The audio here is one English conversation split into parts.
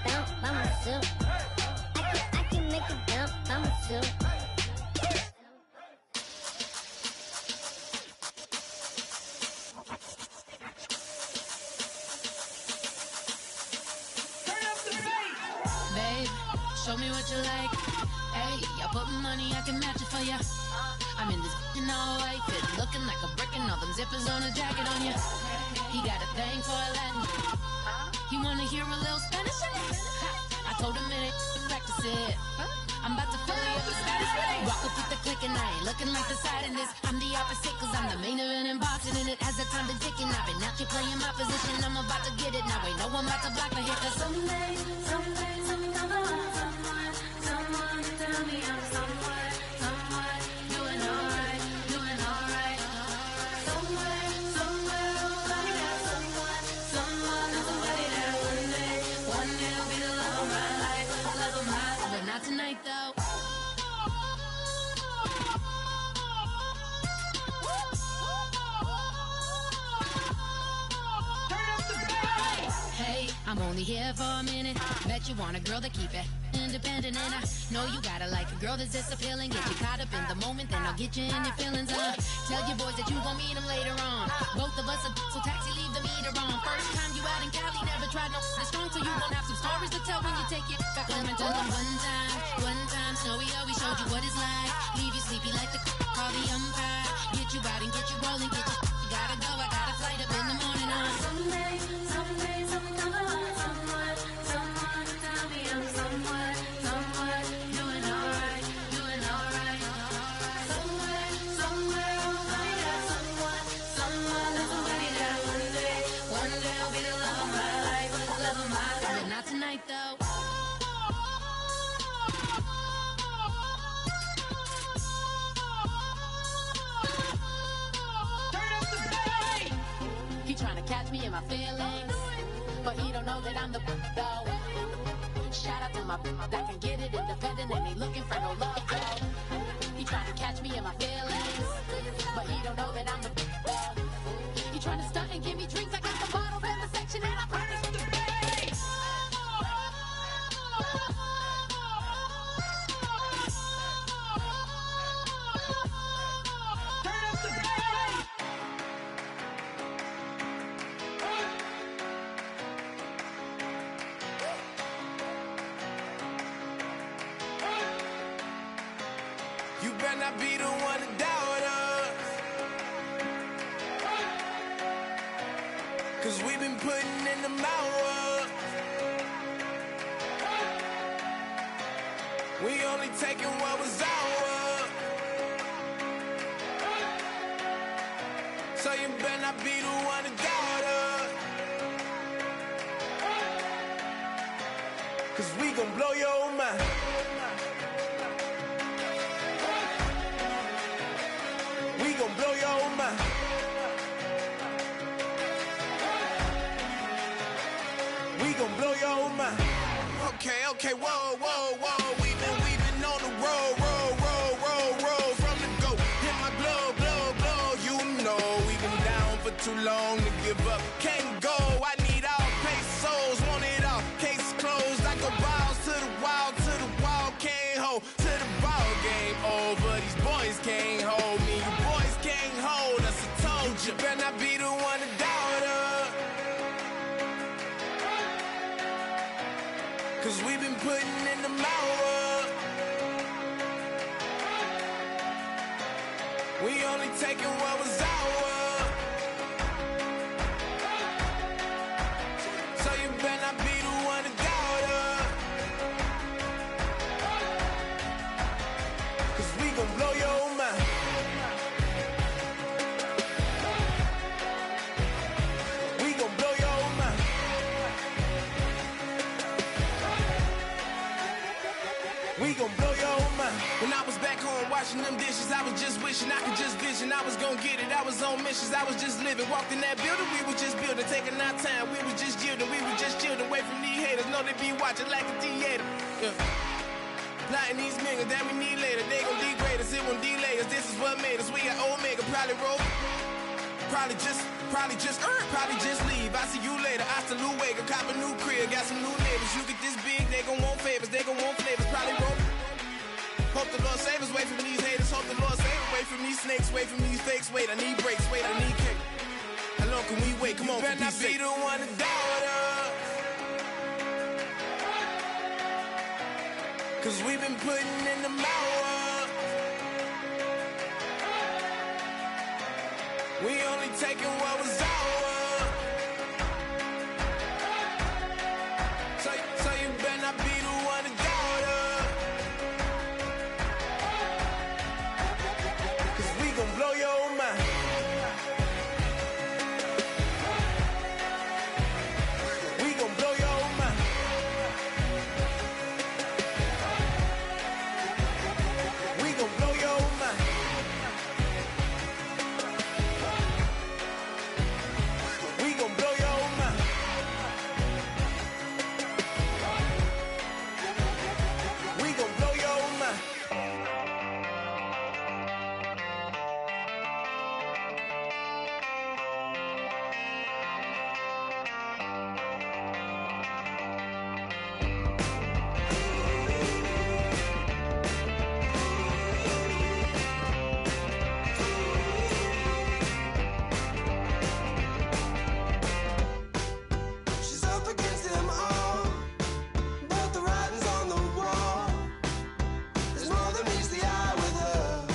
bounce by myself. I can make it bounce by myself. Show me what you like. Hey, I put money, I can match it for ya. I'm in this in all white fit, looking like a brick and all them zippers on a jacket on ya. He got a thing for a Latin. He wanna hear a little Spanish in it. I told him it ain't practice it. I'm about to fill you up with status. Rock with the click and I ain't looking like the side in this. I'm the opposite cause I'm the main event in boxing and it has the time been ticking. I've been out here playing my position, I'm about to get it. Now ain't no one about to block the hit cause someday come along. Tell me I'm somewhere, doing alright. Somewhere, somebody got someone that one day will be the love of my life, but not tonight though. Hey, I'm only here for a minute. Bet you want a girl to keep it independent, and I know you gotta like a girl that's this appealing. Get you caught up in the moment, then I'll get you in your feelings. Tell your boys that you gon' meet them later on. Both of us are so taxi, leave the meter on. First time you out in Cali, never tried no this strong, so you gon' have some stories to tell when you take it back home and tell them one time, Snowy always showed you what it's like. Leave you sleepy like the call the umpire. Get you out and get you rolling, get you gotta go. I got a flight up in the morning on someday come along. Someone tell me I'm somewhere, doing alright. Somewhere, somebody got someone that's somebody that one day will be the love of my life, but not tonight though. He tryna catch me in my feelings, but he don't know that I'm the though. Shout out to my that can get it independent and ain't looking for no love though. He tryna catch me in my feelings, but he don't know that I'm the though. He tryna stunt and give me drinks. I got the bottles in the section and I promise to pay. You better not be the one to doubt us, cause we've been putting in the hours. We only taking what was ours, so you better not be the one to doubt us, cause we gon' blow your mind. We gon' blow your mind. We gon' blow your mind. Okay, whoa. We been on the road. From the go, hit my blow. You know we been down for too long to give up. Can't go. I need all pesos, want it all. Case closed. I go balls to the wall, can't hold to the ball game over. These boys can't hold me. You boys can't hold us. I told you. You better not be the one to doubt us, cause we been putting in the hours. We only taking what was ours, so you better not be the one to doubt us, cause we gon' blow your mind. We gon' blow your mind. We gon' blow your mind. When I was back home washing them dishes, I was just wishing I could just vision. I was gon' get it, I was on missions, I was just living. Walked in that building, we was just building, taking our time. We was just yielding, we was just chilling away from these haters. Know they be watching like a theater. Yeah. Plotting these niggas that we need later. They gon' degrade us, it won't delay us. This is what made us. We got Omega, probably roll. Probably just leave. I see you later. I salute Wake, cop a new crib, got some new neighbors. You get this wait, I need breaks, wait, I need kick. How long can we wait? Come on, better not be the one to doubt us. 'Cause we've been putting in the hours. We only taking what was ours. So you better not be the one to doubt us. 'Cause we gon' blow your mind. We gon' blow your mind. We gon' blow your mind. We gon' blow your mind. We gon' blow your mind. She's up against them all, but the writing's on the wall. There's more than meets the eye with her,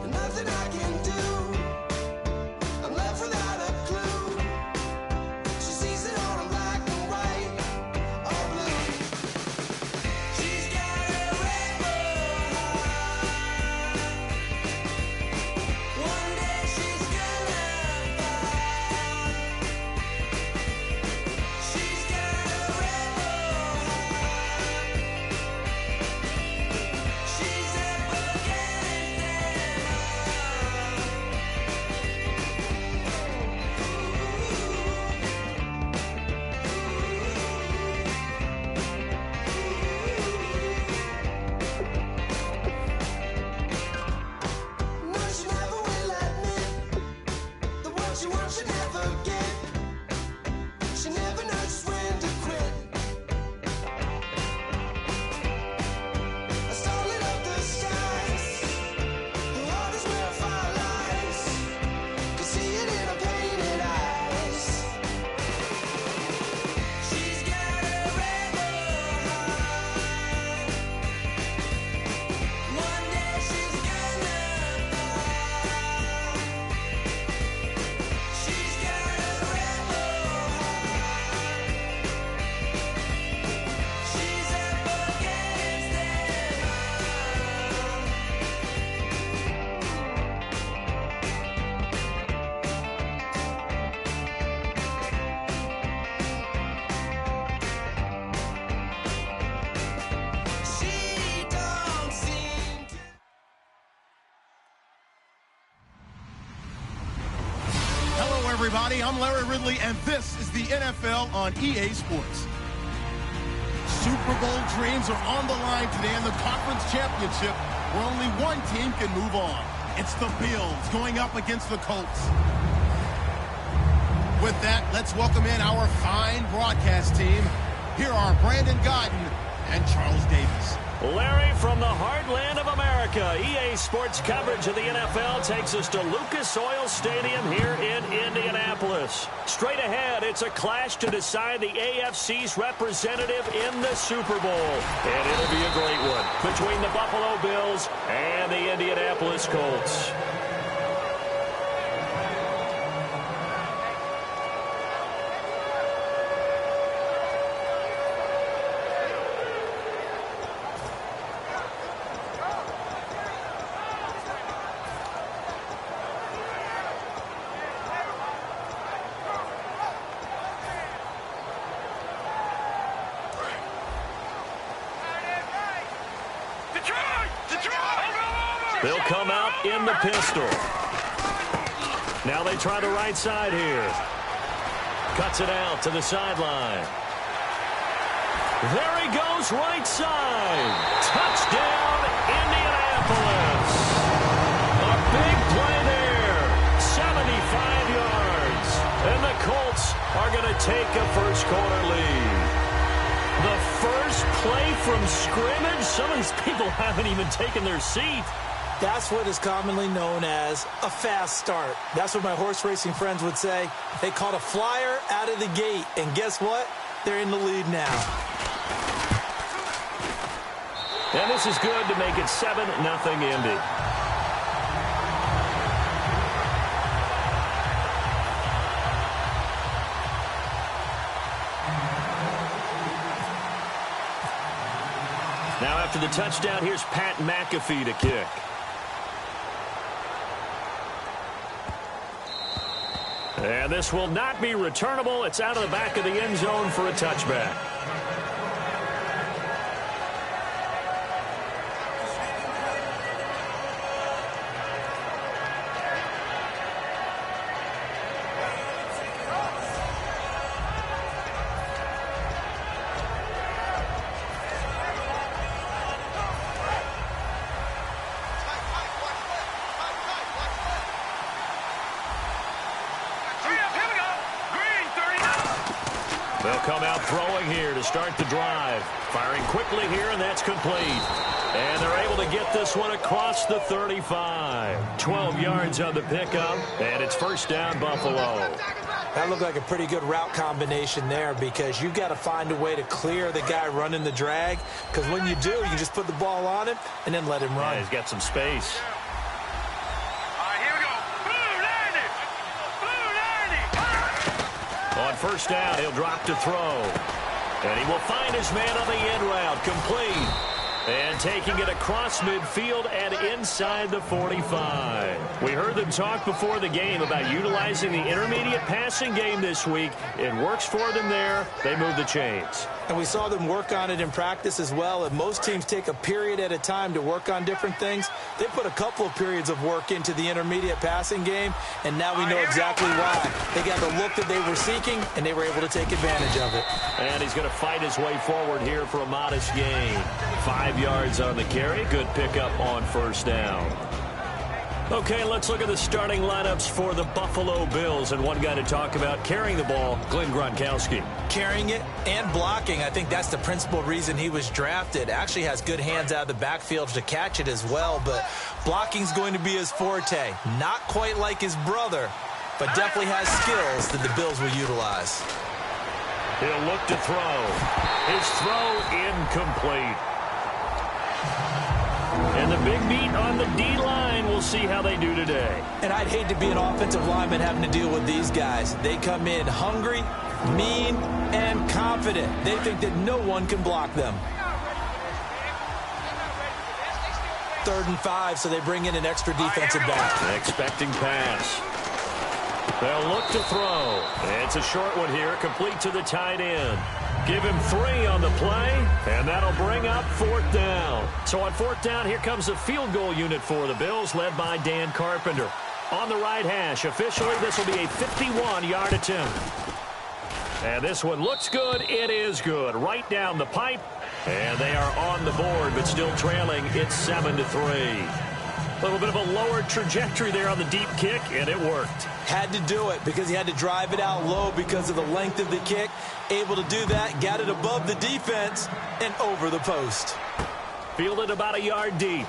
and nothing I can do. I'm left without a clue. She sees it all in black and white, or blue. She's got a rebel heart. One day she's gonna fall. She's got a rebel heart. She's up against them all. No, she never will admit that what she wants she never get. She never knows just when to quit. I stole it up the skies. Her heart is where fire lies. Can see it in her painted eyes. She's got a rebel heart. One day she's gonna fall. She's got a rebel heart. She's up against them all. She don't seem to. Hello, everybody. I'm Larry Ridley, and this is the NFL on EA Sports. Super Bowl dreams are on the line today in the conference championship, where only one team can move on. It's the Bills going up against the Colts. With that, let's welcome in our fine broadcast team. Here are Brandon Godden and Charles Davis. Larry, from the heartland of America, EA Sports coverage of the NFL takes us to Lucas Oil Stadium here in Indianapolis. Straight ahead, it's a clash to decide the AFC's representative in the Super Bowl. And it'll be a great one between the Buffalo Bills and the Indianapolis Colts. They'll come out in the pistol. Now they try the right side here. Cuts it out to the sideline. There he goes, right side. Touchdown, Indianapolis. A big play there. 75 yards. And the Colts are going to take a first quarter lead. The first play from scrimmage. Some of these people haven't even taken their seat. That's what is commonly known as a fast start. That's what my horse racing friends would say. They caught a flyer out of the gate, and guess what? They're in the lead now. And this is good to make it 7-0 Indy. Now after the touchdown, here's Pat McAfee to kick. And this will not be returnable. It's out of the back of the end zone for a touchback. They'll come out throwing here to start the drive. Firing quickly here, and that's complete. And they're able to get this one across the 35. 12 yards on the pickup, and it's first down, Buffalo. That looked like a pretty good route combination there because you've got to find a way to clear the guy running the drag, because when you do, you can just put the ball on him and then let him run. Yeah, he's got some space. On first down, he'll drop to throw. And he will find his man on the end route, complete. And taking it across midfield and inside the 45. We heard them talk before the game about utilizing the intermediate passing game this week. It works for them there. They move the chains. And we saw them work on it in practice as well. And most teams take a period at a time to work on different things. They put a couple of periods of work into the intermediate passing game, and now we know exactly why. They got the look that they were seeking, and they were able to take advantage of it. And he's going to fight his way forward here for a modest gain. 5 yards on the carry. Good pickup on first down. Okay, let's look at the starting lineups for the Buffalo Bills. And one guy to talk about carrying the ball, Glenn Gronkowski. Carrying it and blocking. I think that's the principal reason he was drafted. Actually has good hands out of the backfield to catch it as well. But blocking's going to be his forte. Not quite like his brother, but definitely has skills that the Bills will utilize. He'll look to throw. His throw incomplete. And the big beat on the D-line. We'll see how they do today. And I'd hate to be an offensive lineman having to deal with these guys. They come in hungry, mean, and confident. They think that no one can block them. 3rd and 5, so they bring in an extra defensive back. Expecting pass. They'll look to throw. It's a short one here, complete to the tight end. Give him 3 on the play, and that'll bring up 4th down. So on 4th down, here comes the field goal unit for the Bills, led by Dan Carpenter. On the right hash, officially, this will be a 51-yard attempt. And this one looks good. It is good. Right down the pipe, and they are on the board, but still trailing. It's 7-3. A little bit of a lower trajectory there on the deep kick, and it worked. Had to do it because he had to drive it out low because of the length of the kick. Able to do that, got it above the defense and over the post. Fielded about a yard deep.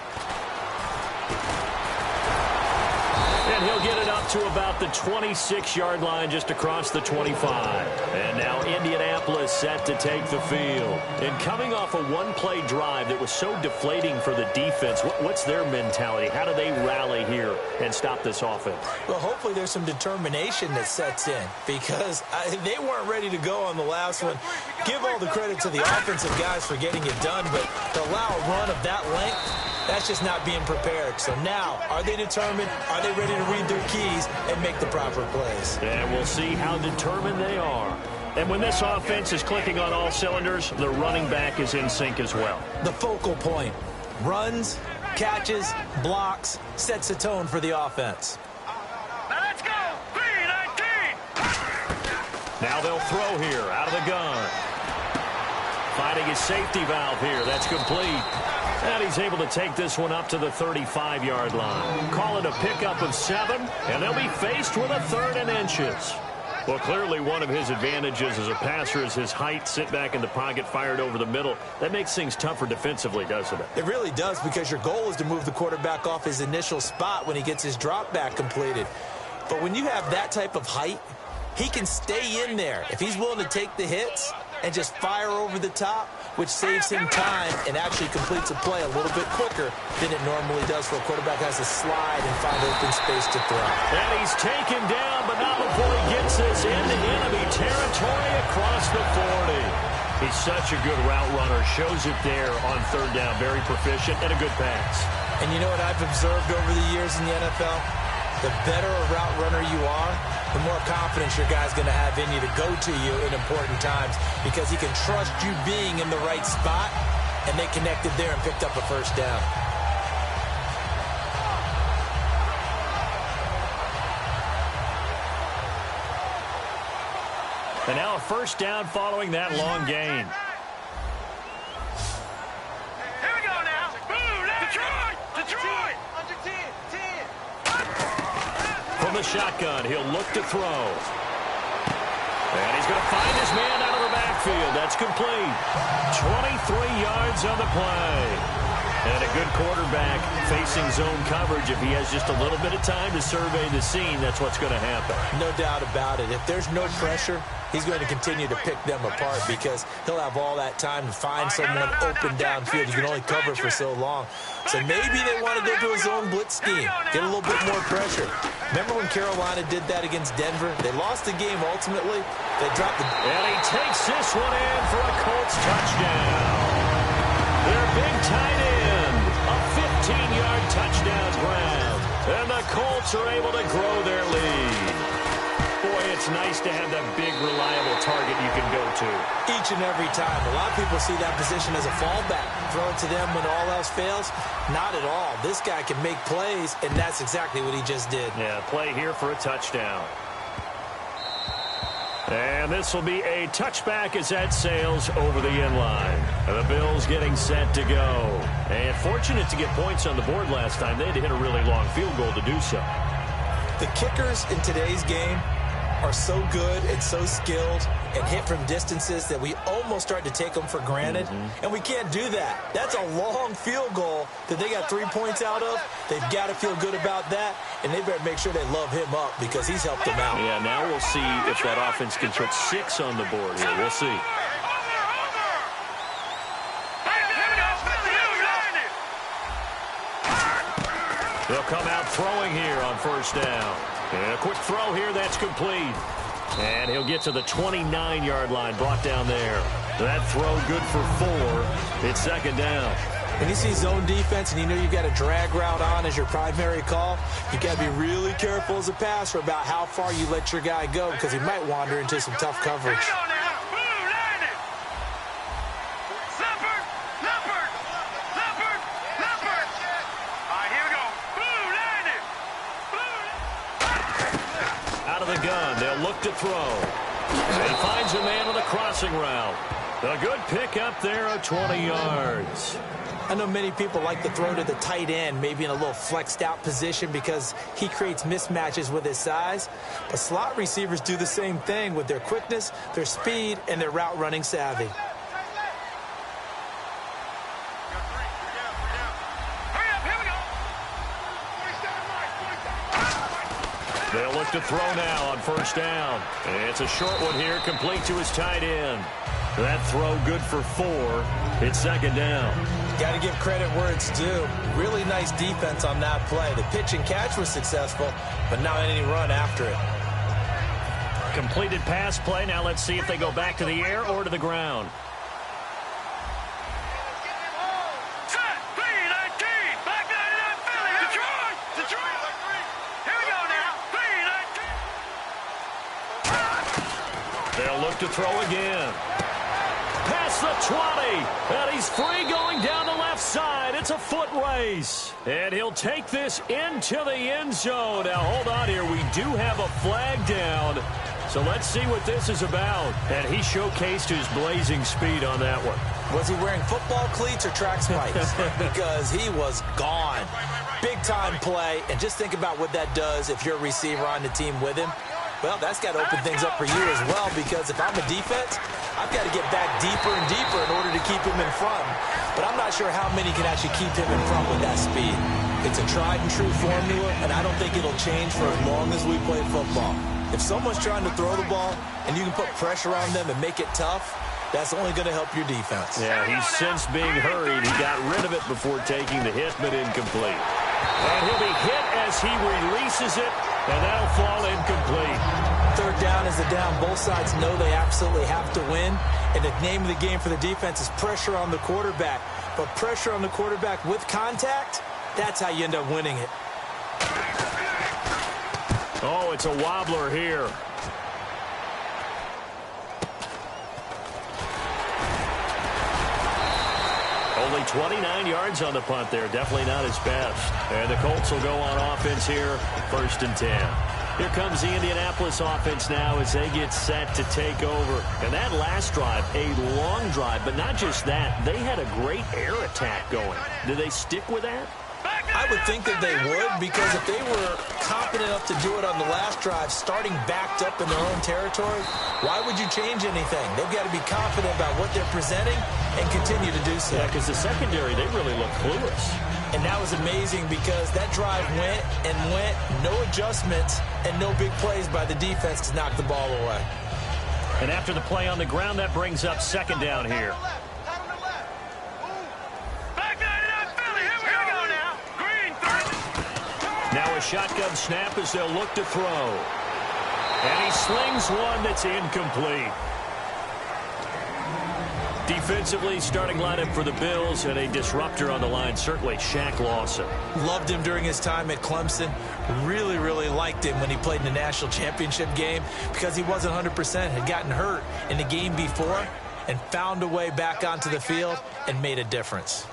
And he'll get it up to about the 26-yard line, just across the 25. And now Indianapolis set to take the field. And coming off a one-play drive that was so deflating for the defense, what's their mentality? How do they rally here and stop this offense? Well, hopefully there's some determination that sets in because they weren't ready to go on the last one. Give all the credit to the offensive guys for getting it done, but to allow a run of that length, that's just not being prepared. So now, are they determined? Are they ready to read their keys and make the proper plays? And we'll see how determined they are. And when this offense is clicking on all cylinders, the running back is in sync as well. The focal point. Runs, catches, blocks, sets a tone for the offense. Now let's go. 3-19. Now they'll throw here out of the gun. Finding his safety valve here. That's complete. And he's able to take this one up to the 35-yard line. Call it a pickup of 7, and they'll be faced with a 3rd and inches. Well, clearly one of his advantages as a passer is his height, sit back in the pocket, fired over the middle. That makes things tougher defensively, doesn't it? It really does, because your goal is to move the quarterback off his initial spot when he gets his drop back completed. But when you have that type of height, he can stay in there if he's willing to take the hits and just fire over the top, which saves him time and actually completes a play a little bit quicker than it normally does for a quarterback who has to slide and find open space to throw. And he's taken down, but not before he gets this into enemy territory across the 40. He's such a good route runner. Shows it there on third down. Very proficient and a good pass. And you know what I've observed over the years in the NFL? The better a route runner you are, the more confidence your guy's going to have in you to go to you in important times, because he can trust you being in the right spot, and they connected there and picked up a first down. And now a first down following that long gain. Here we go now. Boom, Detroit! Detroit! Under 10, 10. From the shotgun, he'll look to throw. And he's going to find his man out of the backfield. That's complete. 23 yards on the play. And a good quarterback facing zone coverage. If he has just a little bit of time to survey the scene, that's what's going to happen. No doubt about it. If there's no pressure, he's going to continue to pick them apart, because he'll have all that time to find someone open downfield. You can only cover for so long. So maybe they want to go to a zone blitz scheme, get a little bit more pressure. Remember when Carolina did that against Denver? They lost the game ultimately. They dropped the... And he takes this one in for a Colts touchdown. Their big tight end, a 15-yard touchdown grab. And the Colts are able to grow their lead. Boy, it's nice to have that big, reliable target you can go to. Each and every time. A lot of people see that position as a fallback. Throw it to them when all else fails. Not at all. This guy can make plays, and that's exactly what he just did. Yeah, play here for a touchdown. And this will be a touchback as that sails over the end line. The Bills getting set to go. And fortunate to get points on the board last time. They had to hit a really long field goal to do so. The kickers in today's game are so good and so skilled and hit from distances that we almost start to take them for granted. And we can't do that. That's a long field goal that they got 3 points out of. They've got to feel good about that, and they better make sure they love him up, because he's helped them out. Yeah, now we'll see if that offense can put 6 on the board here. We'll see. They'll come out throwing here on first down. And a quick throw here, that's complete. And he'll get to the 29-yard line, brought down there. That throw good for 4. It's second down. When you see zone defense and you know you've got a drag route on as your primary call, you've got to be really careful as a passer about how far you let your guy go, because he might wander into some tough coverage. Out of the gun, they'll look to throw. And he finds a man on the crossing route. A good pick up there of 20 yards. I know many people like to throw to the tight end, maybe in a little flexed out position, because he creates mismatches with his size. But slot receivers do the same thing with their quickness, their speed, and their route running savvy. They'll look to throw now on first down. It's a short one here, complete to his tight end. That throw good for 4. It's second down. Got to give credit where it's due. Really nice defense on that play. The pitch and catch was successful, but not any run after it. Completed pass play. Now let's see if they go back to the air or to the ground. They'll look to throw again. Past the 20. And he's free going down the left side. It's a foot race. And he'll take this into the end zone. Now, hold on here. We do have a flag down. So let's see what this is about. And he showcased his blazing speed on that one. Was he wearing football cleats or track spikes? Because he was gone. Big-time play. And just think about what that does if you're a receiver on the team with him. Well, that's got to open things up for you as well, because if I'm a defense, I've got to get back deeper and deeper in order to keep him in front. But I'm not sure how many can actually keep him in front with that speed. It's a tried-and-true formula, and I don't think it'll change for as long as we play football. If someone's trying to throw the ball and you can put pressure on them and make it tough, that's only going to help your defense. Yeah, he's since being hurried. He got rid of it before taking the hit, but incomplete. And he'll be hit as he releases it, and that'll fall incomplete. Third down is the down. Both sides know they absolutely have to win, and the name of the game for the defense is pressure on the quarterback. But pressure on the quarterback with contact, that's how you end up winning it. Oh, it's a wobbler here. Only 29 yards on the punt there. Definitely not his best. And the Colts will go on offense here, 1st and 10. Here comes the Indianapolis offense now as they get set to take over. And that last drive, a long drive, but not just that. They had a great air attack going. Do they stick with that? I would think that they would, because if they were confident enough to do it on the last drive, starting backed up in their own territory, why would you change anything? They've got to be confident about what they're presenting and continue to do so. Yeah, because the secondary, they really look clueless. And that was amazing because that drive went and went, no adjustments and no big plays by the defense to knock the ball away. And after the play on the ground, that brings up 2nd down here. Now a shotgun snap as they'll look to throw. And he slings one that's incomplete. Defensively, starting lineup for the Bills, and a disruptor on the line, certainly Shaq Lawson. Loved him during his time at Clemson. Really, really liked him when he played in the national championship game because he wasn't 100%, had gotten hurt in the game before and found a way back onto the field and made a difference.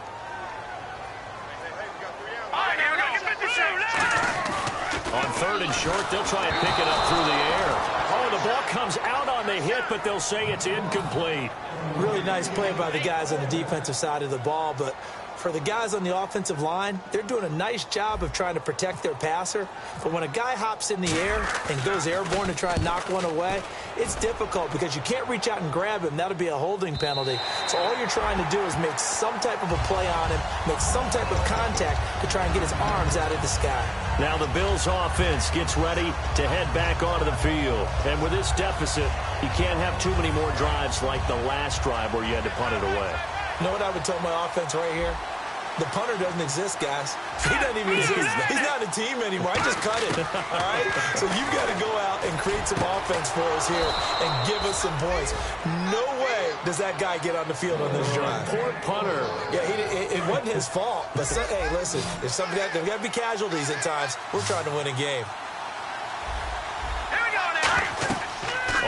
On 3rd and short, they'll try and pick it up through the air. Oh, the ball comes out on the hit, but they'll say it's incomplete. Really nice play by the guys on the defensive side of the ball, but for the guys on the offensive line, they're doing a nice job of trying to protect their passer. But when a guy hops in the air and goes airborne to try and knock one away, it's difficult because you can't reach out and grab him. That'll be a holding penalty. So all you're trying to do is make some type of a play on him, make some type of contact to try and get his arms out of the sky. Now the Bills offense gets ready to head back onto the field. And with this deficit, you can't have too many more drives like the last drive where you had to punt it away. You know what I would tell my offense right here? The punter doesn't exist, guys. He doesn't even exist. He's not a team anymore. I just cut it, all right? So you've got to go out and create some offense for us here and give us some points. No way does that guy get on the field on this drive. Poor punter. Yeah, it wasn't his fault. But, hey, listen, there's got to be casualties at times. We're trying to win a game.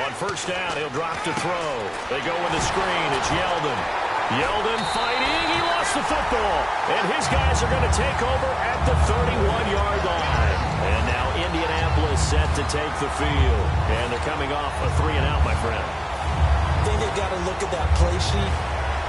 On 1st down, he'll drop to throw. They go with the screen. It's Yeldon. Yeldon fighting. He lost the football. And his guys are going to take over at the 31-yard line. And now Indianapolis set to take the field. And they're coming off a 3-and-out, my friend. I think they've got to look at that play sheet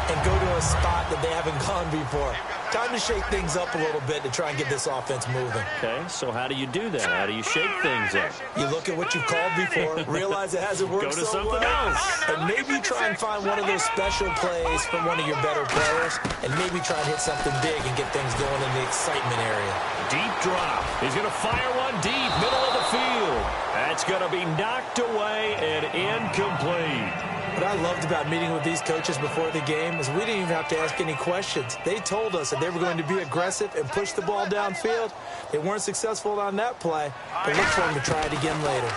and go to a spot that they haven't gone before. Time to shake things up a little bit to try and get this offense moving. Okay, so how do you do that? How do you shake things up? You look at what you've called before, realize it hasn't worked Go to so something well, else. and maybe try and find one of those special plays from one of your better players, and maybe try and hit something big and get things going in the excitement area. Deep drop. He's going to fire one deep, middle of the field. That's going to be knocked away and incomplete. What I loved about meeting with these coaches before the game is we didn't even have to ask any questions. They told us that they were going to be aggressive and push the ball downfield. They weren't successful on that play, but look for them to try it again later.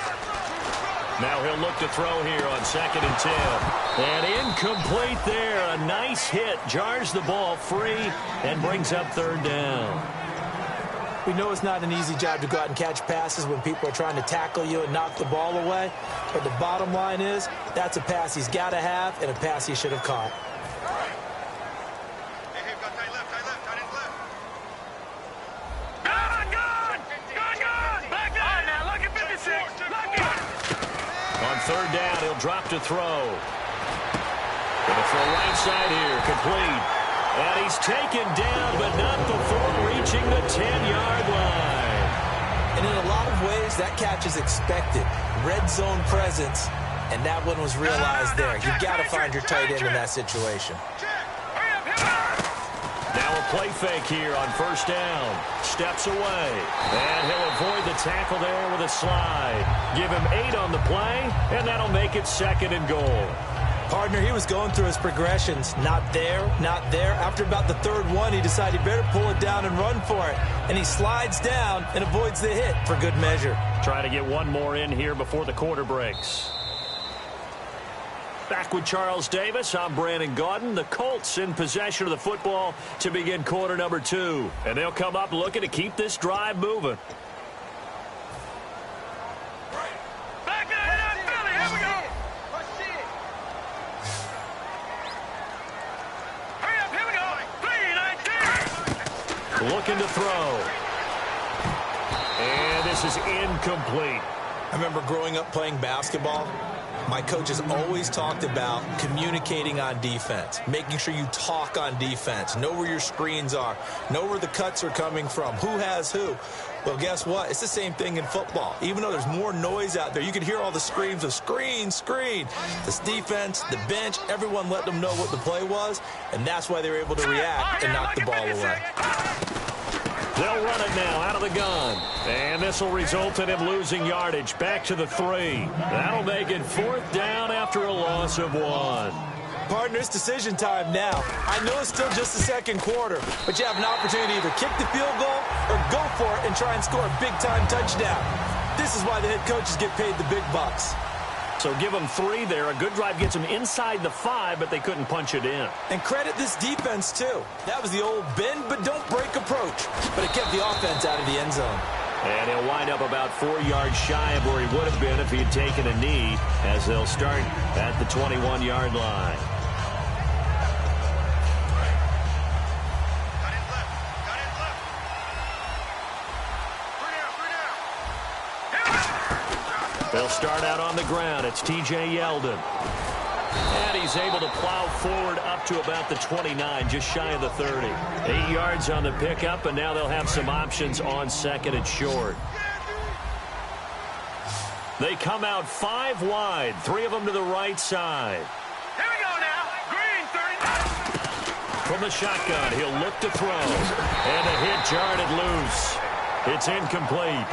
Now he'll look to throw here on 2nd and 10. And incomplete there. A nice hit. Jars the ball free and brings up 3rd down. We know it's not an easy job to go out and catch passes when people are trying to tackle you and knock the ball away. But the bottom line is, that's a pass he's got to have and a pass he should have caught. On 3rd down, he'll drop to throw. Gonna throw right side here, complete. And he's taken down, but not before reaching the 10-yard line. And in a lot of ways, boys, that catch is expected. Red zone presence, and that one was realized there. You've got to find your tight end in that situation. Now a play fake here on first down. Steps away. And he'll avoid the tackle there with a slide. Give him 8 on the play, and that'll make it 2nd and goal. Partner, he was going through his progressions. Not there, not there. After about the 3rd one, he decided he better pull it down and run for it. And he slides down and avoids the hit for good measure. Try to get one more in here before the quarter breaks. Back with Charles Davis, I'm Brandon Gaudin. The Colts in possession of the football to begin quarter number 2. And they'll come up looking to keep this drive moving. Back it up, Philly. Here we go. Hurry up, here we go. 3-19. Looking to throw. And this is incomplete. I remember growing up playing basketball. My coaches always talked about communicating on defense, making sure you talk on defense, know where your screens are, know where the cuts are coming from, who has who. Well, guess what? It's the same thing in football. Even though there's more noise out there, you can hear all the screams of screen, screen. This defense, the bench, everyone let them know what the play was, and that's why they were able to react and knock the ball away. They'll run it now out of the gun. And this will result in him losing yardage back to the 3. That'll make it 4th down after a loss of 1. Partner, it's decision time now. I know it's still just the 2nd quarter, but you have an opportunity to either kick the field goal or go for it and try and score a big-time touchdown. This is why the head coaches get paid the big bucks. So give them 3 there. A good drive gets them inside the 5, but they couldn't punch it in. And credit this defense, too. That was the old bend but don't break approach, but it kept the offense out of the end zone. And he'll wind up about 4 yards shy of where he would have been if he had taken a knee, as they'll start at the 21-yard line. They'll start out on the ground. It's T.J. Yeldon. And he's able to plow forward up to about the 29, just shy of the 30. 8 yards on the pickup, and now they'll have some options on 2nd and short. They come out 5 wide, 3 of them to the right side. Here we go now. Green, 39. From the shotgun, he'll look to throw. And the hit jarred it loose. It's incomplete.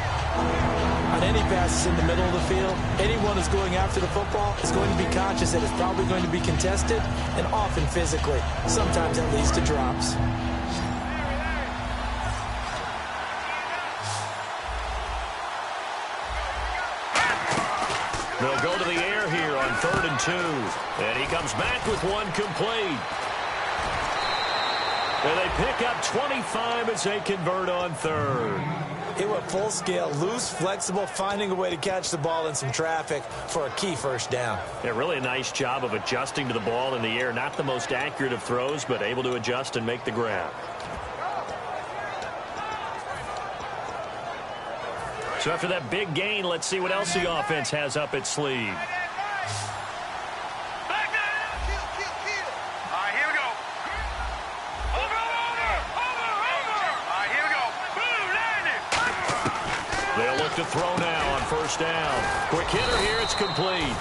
On any passes in the middle of the field, anyone who's going after the football is going to be conscious that it's probably going to be contested and often physically. Sometimes that leads to drops. They'll go to the air here on 3rd and 2. And he comes back with one complete. And they pick up 25 as they convert on 3rd. It went full scale, loose, flexible, finding a way to catch the ball in some traffic for a key 1st down. Yeah, really a nice job of adjusting to the ball in the air. Not the most accurate of throws, but able to adjust and make the grab. So after that big gain, let's see what else the offense has up its sleeve. To throw now on 1st down. Quick hitter here, it's complete.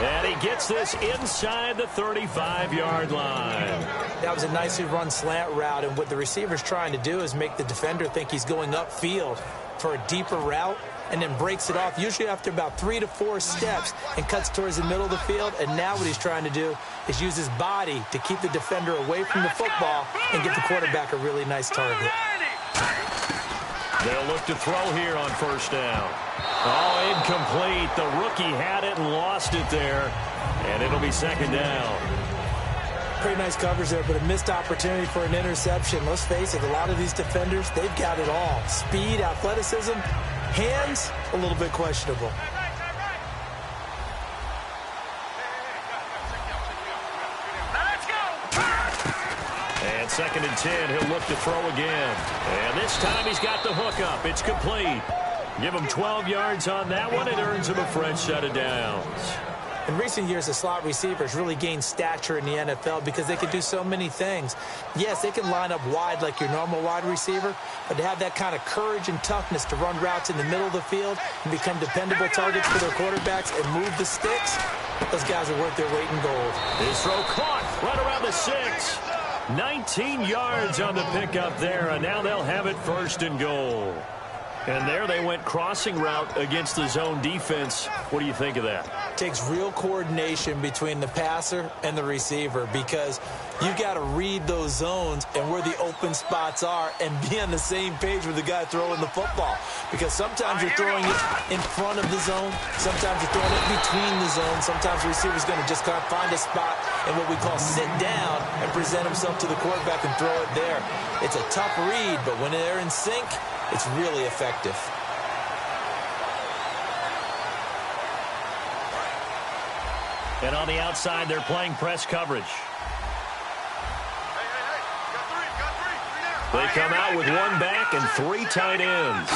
And he gets this inside the 35-yard line. That was a nicely run slant route, and what the receiver's trying to do is make the defender think he's going upfield for a deeper route, and then breaks it off, usually after about 3 to 4 steps, and cuts towards the middle of the field. And now what he's trying to do is use his body to keep the defender away from the football and give the quarterback a really nice target. They'll look to throw here on 1st down. Oh, incomplete. The rookie had it and lost it there. And it'll be 2nd down. Pretty nice coverage there, but a missed opportunity for an interception. Let's face it, a lot of these defenders, they've got it all. Speed, athleticism, hands, a little bit questionable. And 2nd and 10, he'll look to throw again. And this time he's got the hook up. It's complete. Give him 12 yards on that one. It earns him a fresh set of downs. In recent years, the slot receivers really gained stature in the NFL because they can do so many things. Yes, they can line up wide like your normal wide receiver, but to have that kind of courage and toughness to run routes in the middle of the field and become dependable targets for their quarterbacks and move the sticks, those guys are worth their weight in gold. His throw caught right around the 6. 19 yards on the pickup there, and now they'll have it 1st and goal. And there they went crossing route against the zone defense. What do you think of that? Takes real coordination between the passer and the receiver because you've got to read those zones and where the open spots are and be on the same page with the guy throwing the football. Because sometimes you're throwing it in front of the zone. Sometimes you're throwing it between the zones. Sometimes the receiver's going to just kind of find a spot and what we call sit down and present himself to the quarterback and throw it there. It's a tough read, but when they're in sync, it's really effective. And on the outside, they're playing press coverage. They come out with 1 back and 3 tight ends.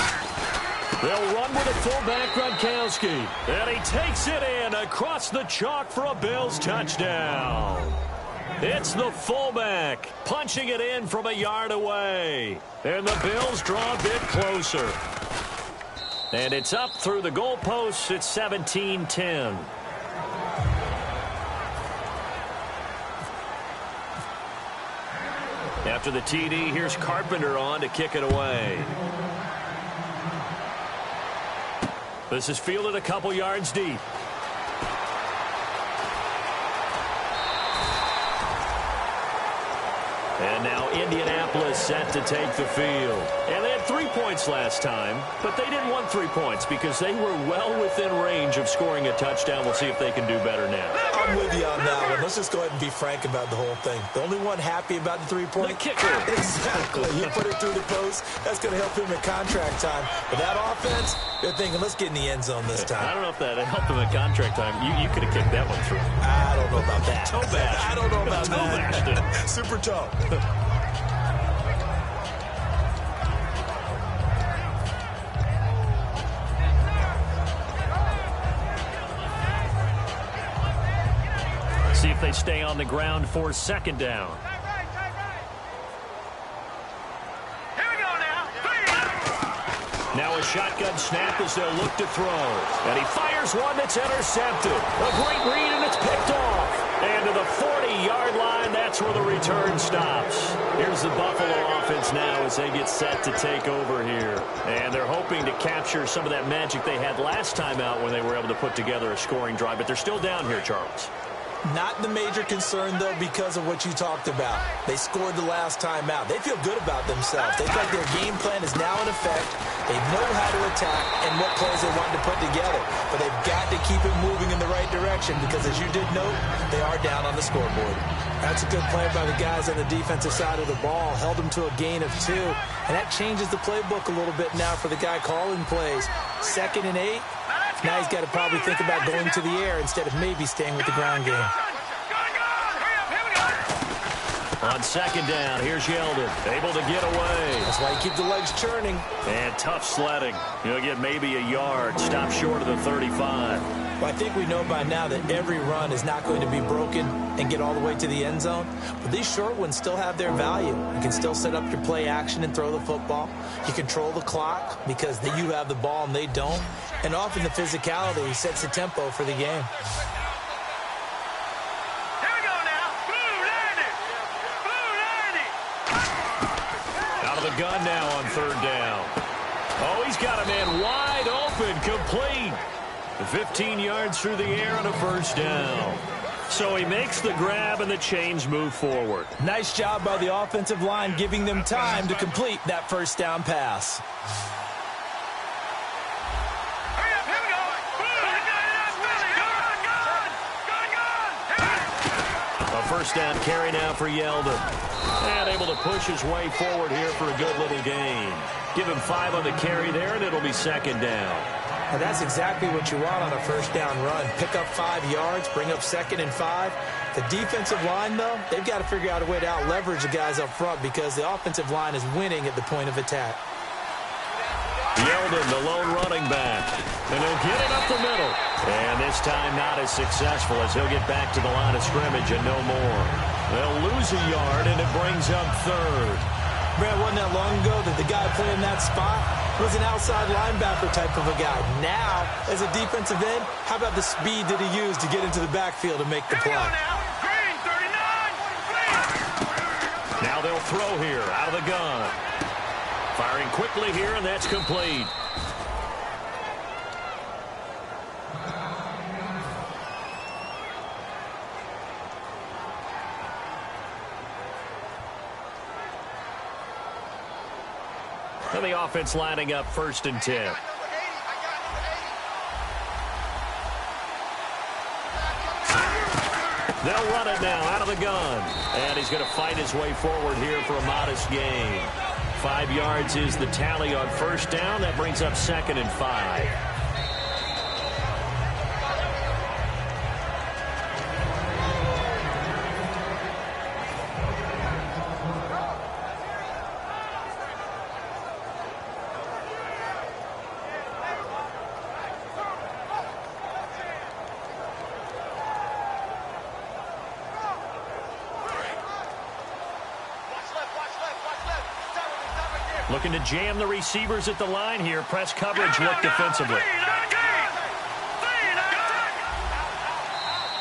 They'll run with a fullback, Gronkowski. And he takes it in across the chalk for a Bills touchdown. It's the fullback punching it in from a yard away. And the Bills draw a bit closer. And it's up through the goalposts. It's 17-10. After the TD, here's Carpenter on to kick it away. This is fielded a couple yards deep. And now Indianapolis set to take the field. And they had 3 points last time, but they didn't want 3 points because they were well within range of scoring a touchdown. We'll see if they can do better now. I'm with you on that one. Let's just go ahead and be frank about the whole thing. The only one happy about the 3-point? The kicker. Exactly. You put it through the post, that's going to help him at contract time. But that offense, they're thinking, let's get in the end zone this time. I don't know if that helped him at contract time. You could have kicked that one through. I don't know about that. Toe bashed. I don't know about Toe bashed that. it. Super toe. See if they stay on the ground for 2nd down. Now a shotgun snap as they'll look to throw. And he fires one that's intercepted. A great read, and it's picked off. And to the 40-yard line, that's where the return stops. Here's the Buffalo offense now as they get set to take over here. And they're hoping to capture some of that magic they had last time out when they were able to put together a scoring drive. But they're still down here, Charles. Not the major concern, though, because of what you talked about. They scored the last time out. They feel good about themselves. They feel like their game plan is now in effect. They know how to attack and what plays they want to put together. But they've got to keep it moving in the right direction because, as you did note, they are down on the scoreboard. That's a good play by the guys on the defensive side of the ball. Held them to a gain of 2. And that changes the playbook a little bit now for the guy calling plays. 2nd and 8. Now he's got to probably think about going to the air instead of maybe staying with the ground game. On 2nd down, here's Yeldon, able to get away. That's why you keep the legs churning. And tough sledding. He'll get maybe a yard, stop short of the 35. Well, I think we know by now that every run is not going to be broken and get all the way to the end zone. But these short ones still have their value. You can still set up your play action and throw the football. You control the clock because you have the ball and they don't. And often the physicality sets the tempo for the game. Out of the gun now on 3rd down. Oh, he's got a man wide open, complete. 15 yards through the air on a 1st down. So he makes the grab and the chains move forward. Nice job by the offensive line giving them time to complete that 1st down pass. A 1st down carry now for Yeldon. And able to push his way forward here for a good little gain. Give him 5 on the carry there, and it'll be 2nd down. And that's exactly what you want on a 1st down run. Pick up 5 yards, bring up 2nd and 5. The defensive line, though, they've got to figure out a way to out-leverage the guys up front because the offensive line is winning at the point of attack. Yeldon, the lone running back. And he'll get it up the middle. And this time not as successful as he'll get back to the line of scrimmage and no more. They'll lose a yard, and it brings up third. Brad, wasn't that long ago that the guy playing that spot was an outside linebacker type of a guy. Now, as a defensive end, how about the speed that he used to get into the backfield and make the play? Now they'll throw here out of the gun. Firing quickly here, and that's complete. And the offense lining up 1st and 10. They'll run it now out of the gun. And he's going to fight his way forward here for a modest gain. 5 yards is the tally on 1st down. That brings up 2nd and 5. Looking to jam the receivers at the line here. Press coverage look defensively.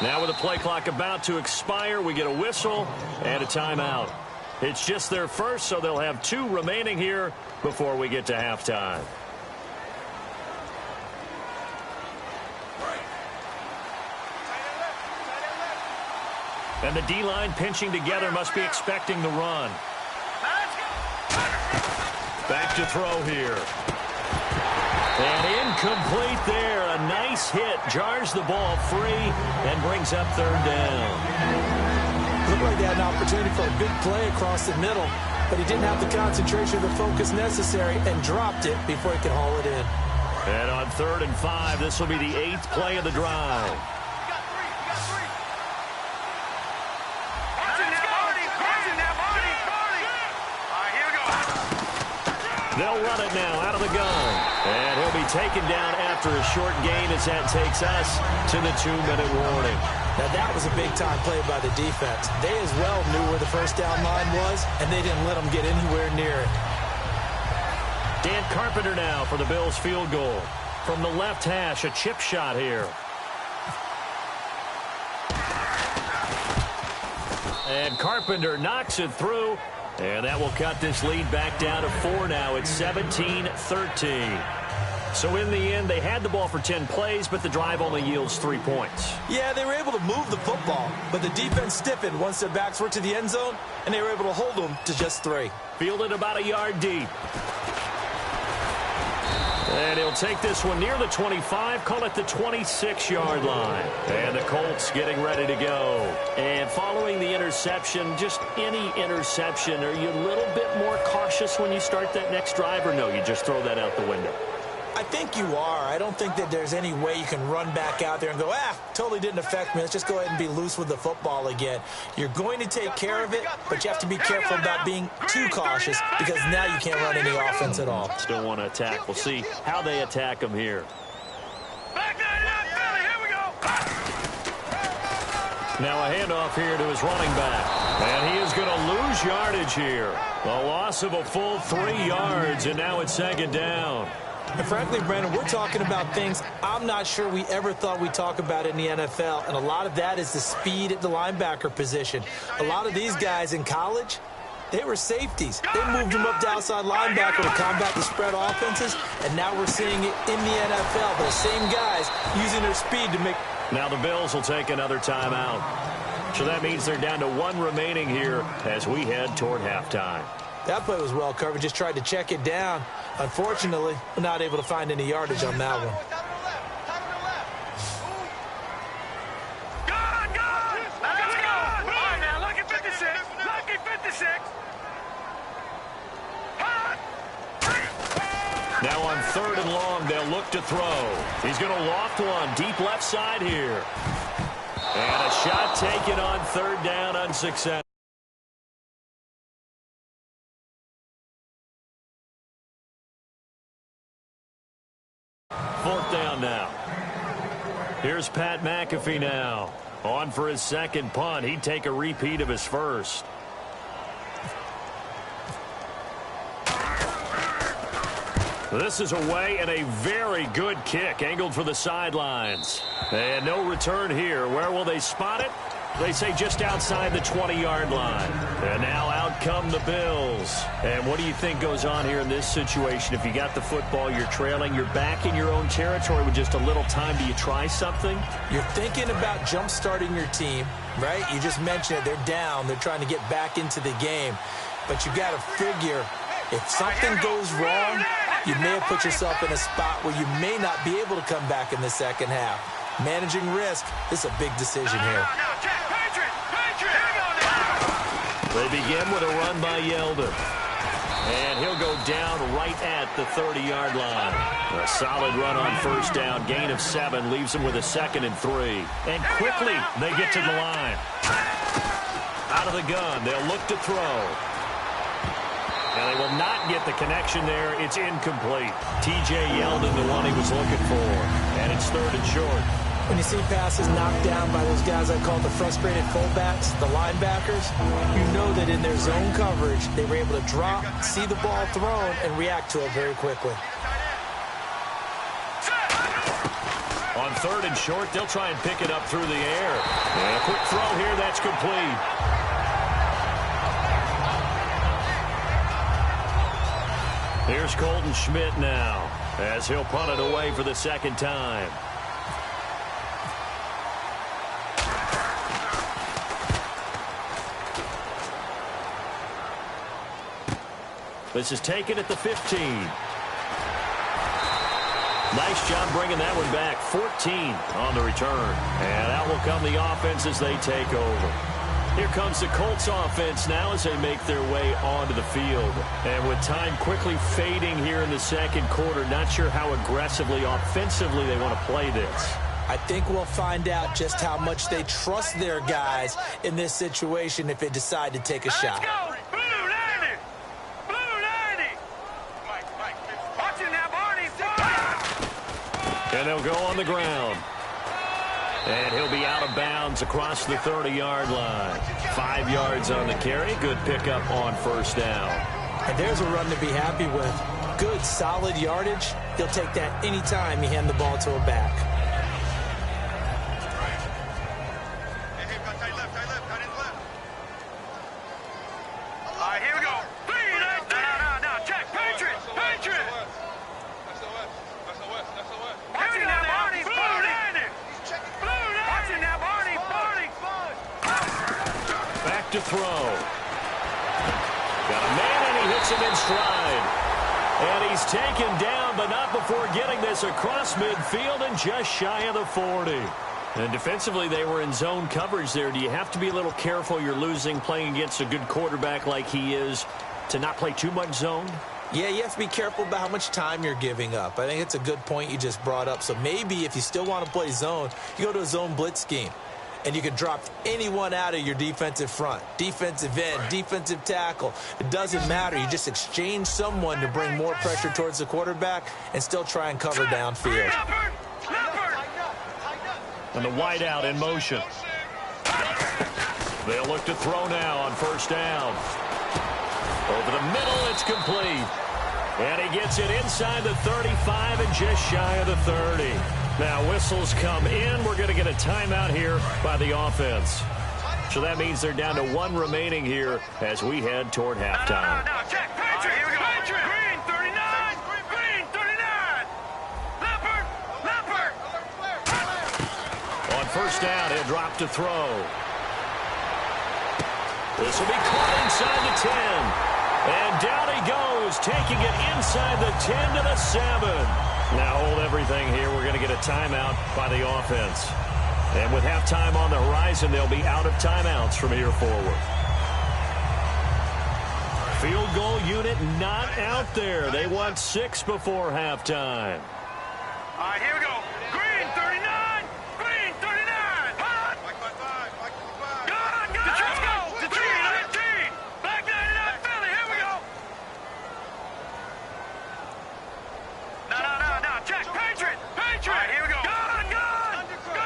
Now with the play clock about to expire, we get a whistle and a timeout. It's just their first, so they'll have 2 remaining here before we get to halftime. And the D-line pinching together must be expecting the run. Back to throw here. And incomplete there. A nice hit. Jars the ball free and brings up 3rd down. Looked like they had an opportunity for a big play across the middle, but he didn't have the concentration or the focus necessary and dropped it before he could haul it in. And on 3rd and 5, this will be the 8th play of the drive. They'll run it now out of the gun. And he'll be taken down after a short gain as that takes us to the 2-minute warning. Now that was a big-time play by the defense. They as well knew where the 1st down line was, and they didn't let them get anywhere near it. Dan Carpenter now for the Bills field goal. From the left hash, a chip shot here. And Carpenter knocks it through. And that will cut this lead back down to 4 now. It's 17-13. So in the end, they had the ball for 10 plays, but the drive only yields 3 points. Yeah, they were able to move the football, but the defense stiffened once their backs were to the end zone, and they were able to hold them to just 3. Fielded about a yard deep. And he'll take this one near the 25, call it the 26-yard line. And the Colts getting ready to go. And following the interception, just any interception, are you a little bit more cautious when you start that next drive, or no, you just throw that out the window? I think you are. I don't think that there's any way you can run back out there and go, totally didn't affect me. Let's just go ahead and be loose with the football again. You're going to take care of it, but you have to be careful about being too cautious because now you can't run any offense at all. Still want to attack. We'll see how they attack them here. Now a handoff here to his running back. And he is going to lose yardage here. A loss of a full 3 yards, and now it's 2nd down. And frankly, Brandon, we're talking about things I'm not sure we ever thought we'd talk about in the NFL, and a lot of that is the speed at the linebacker position. A lot of these guys in college, they were safeties. They moved them up to outside linebacker to combat the spread offenses, and now we're seeing it in the NFL. Those same guys using their speed to make... Now the Bills will take another timeout. So that means they're down to 1 remaining here as we head toward halftime. That play was well covered. Just tried to check it down. Unfortunately, we're not able to find any yardage on that one. Now on 3rd and long, they'll look to throw. He's going to loft one deep left side here. And a shot taken on 3rd down unsuccessful. 4th down Here's Pat McAfee now. On for his second punt. He'd take a repeat of his first. This is away and a very good kick angled for the sidelines. And no return here. Where will they spot it? They say just outside the 20-yard line. And now out come the Bills. And what do you think goes on here in this situation? If you got the football, you're trailing, you're back in your own territory with just a little time. Do you try something? You're thinking about jump-starting your team, right? You just mentioned it. They're down. They're trying to get back into the game. But you got to figure if something goes wrong, you may have put yourself in a spot where you may not be able to come back in the second half. Managing risk is a big decision here. They begin with a run by Yeldon. And he'll go down right at the 30-yard line. A solid run on first down. Gain of 7 leaves them with a 2nd and 3. And quickly they get to the line. Out of the gun. They'll look to throw. And they will not get the connection there. It's incomplete. T.J. Yeldon, the one he was looking for. And it's 3rd and short. When you see passes knocked down by those guys I call the frustrated fullbacks, the linebackers, you know that in their zone coverage, they were able to drop, see the ball thrown, and react to it very quickly. On 3rd and short, they'll try and pick it up through the air. And a quick throw here, that's complete. Here's Colton Schmidt now, as he'll punt it away for the 2nd time. This is taken at the 15. Nice job bringing that one back. 14 on the return. And out will come the offense as they take over. Here comes the Colts offense now as they make their way onto the field. And with time quickly fading here in the second quarter, not sure how aggressively, offensively they want to play this. I think we'll find out just how much they trust their guys in this situation if they decide to take a shot. Let's go! Blue 90! Blue 90! Watching that, Barney! And they'll go on the ground. And he'll be out of bounds across the 30-yard line. 5 yards on the carry. Good pickup on first down. And there's a run to be happy with. Good, solid yardage. He'll take that anytime you hand the ball to a back. All right, here we go. No. Check. Patriot. Watching that, Barney. Blue 90. Watching that, Barney. Back to throw. Got a man, and he hits him in stride. And he's taken down, but not before getting this across midfield and just shy of the 40. And defensively, they were in zone coverage there. Do you have to be a little careful? You're losing, playing against a good quarterback like he is, to not play too much zone? Yeah, you have to be careful about how much time you're giving up. I think it's a good point you just brought up. So maybe if you still want to play zone, you go to a zone blitz scheme. And you can drop anyone out of your defensive front. Defensive end, defensive tackle. It doesn't matter. You just exchange someone to bring more pressure towards the quarterback and still try and cover downfield. And the wideout in motion. They'll look to throw now on first down. Over the middle, it's complete. And he gets it inside the 35 and just shy of the 30. Now whistles come in. We're going to get a timeout here by the offense. So that means they're down to 1 remaining here as we head toward halftime. No, check. Patriot. Here we go. Green 39. Green 39. Leopard. On first down, he'll drop to throw. This will be caught inside the 10. And down he goes, taking it inside the 10 to the 7. Now hold everything here. We're going to get a timeout by the offense. And with halftime on the horizon, they'll be out of timeouts from here forward. Field goal unit not out there. They want 6 before halftime. All right, here we go. Green 39. Green 39. Hot. Good. Let's go. The 19. Black 99 Philly. Here we go. No. Check. Patriot. All right, here we go. Good.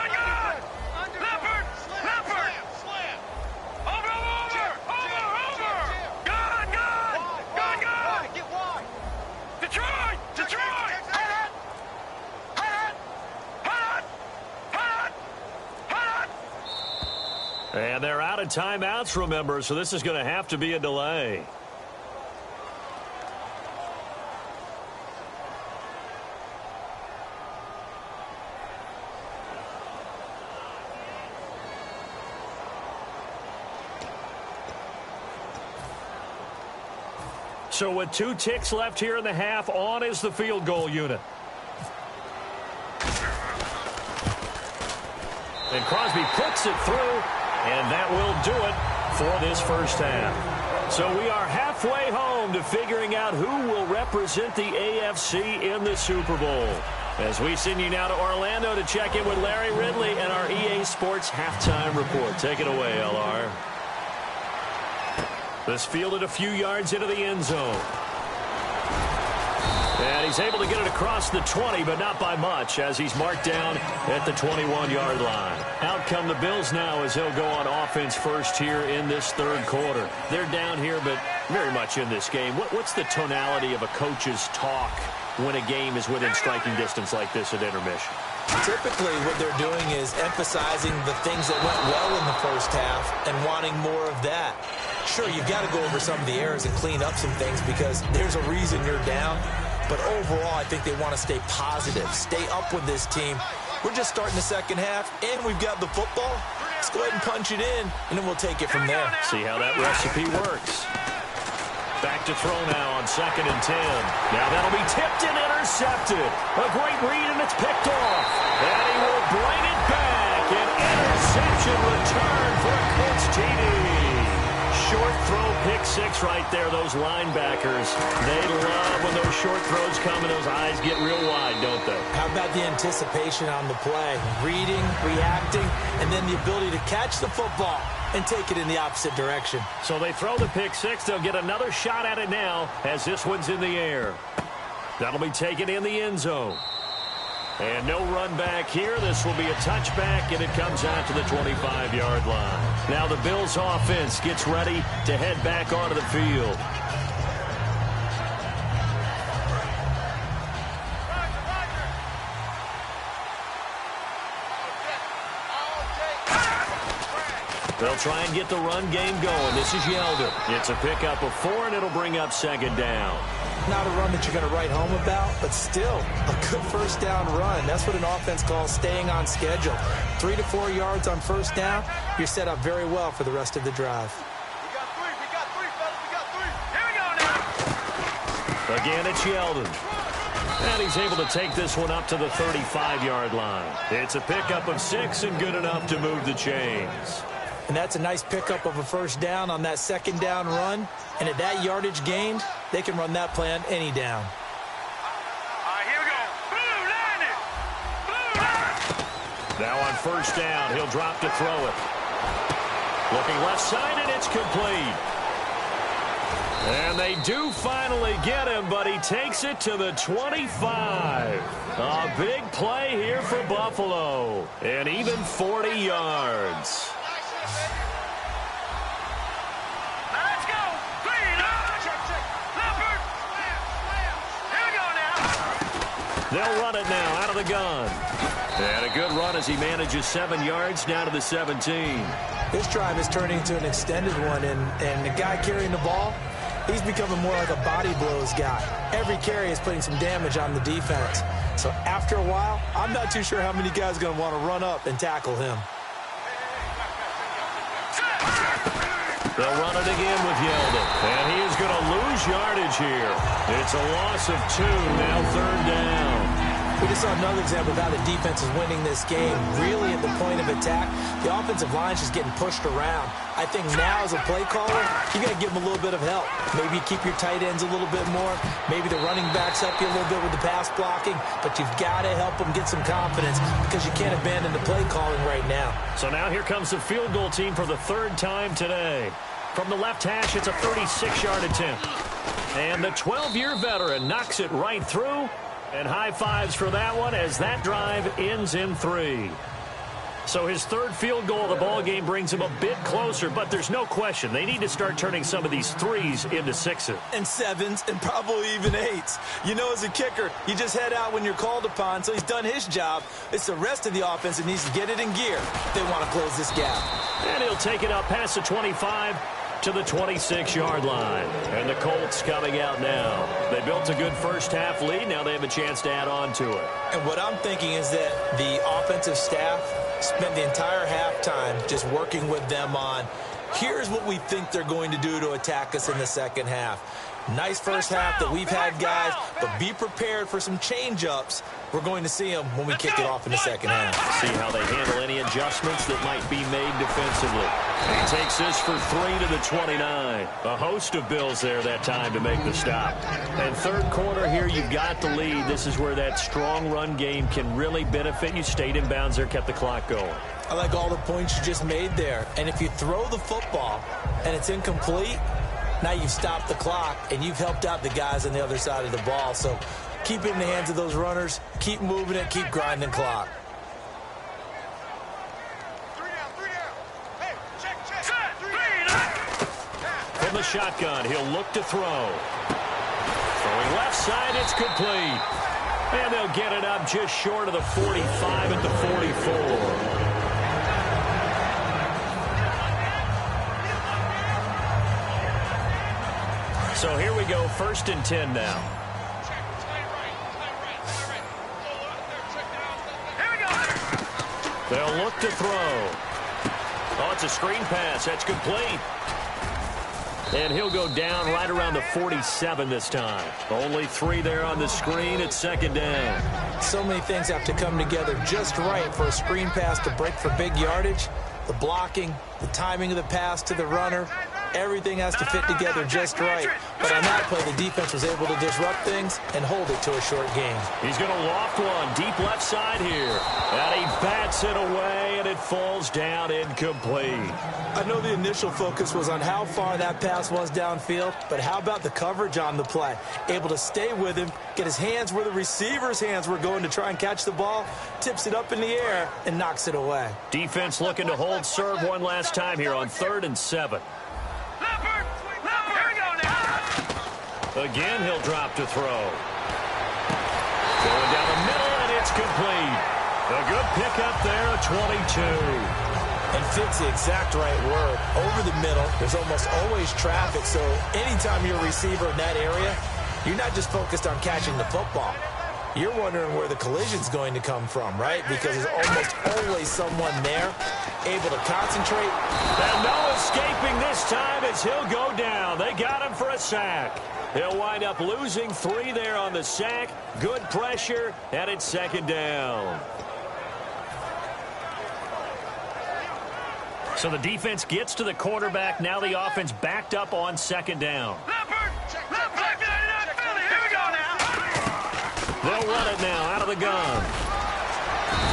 And they're out of timeouts, remember, so this is going to have to be a delay. So with 2 ticks left here in the half, on is the field goal unit. And Crosby puts it through, and that will do it for this first half. So we are halfway home to figuring out who will represent the AFC in the Super Bowl. As we send you now to Orlando to check in with Larry Ridley and our EA Sports Halftime Report. Take it away, LR. This fielded a few yards into the end zone. And he's able to get it across the 20, but not by much, as he's marked down at the 21-yard line. Out come the Bills now as they'll go on offense first here in this third quarter. They're down here, but very much in this game. What's the tonality of a coach's talk when a game is within striking distance like this at intermission? Typically, what they're doing is emphasizing the things that went well in the first half and wanting more of that. Sure, you've got to go over some of the errors and clean up some things because there's a reason you're down. But overall, I think they want to stay positive, stay up with this team. We're just starting the second half, and we've got the football. Let's go ahead and punch it in, and then we'll take it from there. See how that recipe works. Back to throw now on 2nd and 10. Now that'll be tipped and intercepted. A great read, and it's picked off. And he will bring it back. An interception return for a Colts TD. Short throw, pick 6 right there. Those linebackers, they love when those short throws come and those eyes get real wide, don't they? How about the anticipation on the play? Reading, reacting, and then the ability to catch the football and take it in the opposite direction. So they throw the pick 6. They'll get another shot at it now as this one's in the air. That'll be taken in the end zone. And no run back here. This will be a touchback, and it comes out to the 25-yard line. Now the Bills' offense gets ready to head back onto the field. They'll try and get the run game going. This is Yeldon. It's a pickup of 4, and it'll bring up 2nd down. Not a run that you're going to write home about, but still a good first down run. That's what an offense calls staying on schedule. 3 to 4 yards on first down, you're set up very well for the rest of the drive. We got 3, fellas, we got 3. Here we go now. Again, it's Yeldon. And he's able to take this one up to the 35-yard line. It's a pickup of 6 and good enough to move the chains. And that's a nice pickup of a first down on that 2nd down run. And at that yardage gained, they can run that play on any down. All right, here we go. Blue line it. Blue line. Now on first down, he'll drop to throw it. Looking left side, and it's complete. And they do finally get him, but he takes it to the 25. A big play here for Buffalo. And even 40 yards. They'll run it now out of the gun. And a good run as he manages 7 yards down to the 17. This drive is turning into an extended one, and the guy carrying the ball, he's becoming more like a body blows guy. Every carry is putting some damage on the defense. So after a while, I'm not too sure how many guys are going to want to run up and tackle him. They'll run it again with Yeldon. And he is going to lose yardage here. It's a loss of 2, now 3rd down. We just saw another example of how the defense is winning this game. Really at the point of attack, the offensive line is just getting pushed around. I think now as a play caller, you got to give them a little bit of help. Maybe keep your tight ends a little bit more. Maybe the running backs help you a little bit with the pass blocking. But you've got to help them get some confidence because you can't abandon the play calling right now. So now here comes the field goal team for the 3rd time today. From the left hash, it's a 36-yard attempt. And the 12-year veteran knocks it right through. And high fives for that one as that drive ends in 3. So his third field goal of the ball game brings him a bit closer, but there's no question they need to start turning some of these threes into sixes. And sevens, and probably even eights. You know, as a kicker, you just head out when you're called upon, so he's done his job. It's the rest of the offense that needs to get it in gear if they want to close this gap. And he'll take it up past the 25 to the 26-yard line. And the Colts coming out now. They built a good first-half lead. Now they have a chance to add on to it. And what I'm thinking is that the offensive staff spent the entire halftime just working with them on, here's what we think they're going to do to attack us in the second half. Nice first half that we've had, guys, but be prepared for some change-ups. We're going to see them when we kick it off in the second half. See how they handle any adjustments that might be made defensively. He takes this for 3 to the 29. A host of Bills there that time to make the stop. And third quarter here, you've got the lead. This is where that strong run game can really benefit you. Stayed in bounds there, kept the clock going. I like all the points you just made there. And if you throw the football and it's incomplete, now you've stopped the clock and you've helped out the guys on the other side of the ball. So keep it in the hands of those runners. Keep moving it. Keep grinding clock. From the shotgun, he'll look to throw. Throwing left side, it's complete. And they'll get it up just short of the 45 at the 44. So here we go, 1st and 10 now. They'll look to throw. Oh, it's a screen pass. That's complete. And he'll go down right around the 47 this time. Only 3 there on the screen. It's 2nd down. So many things have to come together just right for a screen pass to break for big yardage. The blocking, the timing of the pass to the runner. Everything has to fit together just right. But on that play, the defense was able to disrupt things and hold it to a short game. He's going to loft one deep left side here. And he bats it away, and it falls down incomplete. I know the initial focus was on how far that pass was downfield, but how about the coverage on the play? Able to stay with him, get his hands where the receiver's hands were going to try and catch the ball, tips it up in the air, and knocks it away. Defense looking to hold serve one last time here on 3rd and 7. Again, he'll drop to throw. Going down the middle, and it's complete. A good pickup there, a 22. And fits the exact right word. Over the middle, there's almost always traffic, so anytime you're a receiver in that area, you're not just focused on catching the football. You're wondering where the collision's going to come from, right? Because there's almost always someone there able to concentrate. And no escaping this time as he'll go down. They got him for a sack. He'll wind up losing 3 there on the sack. Good pressure, and it's 2nd down. So the defense gets to the quarterback. Now the offense backed up on 2nd down. They'll run it now out of the gun.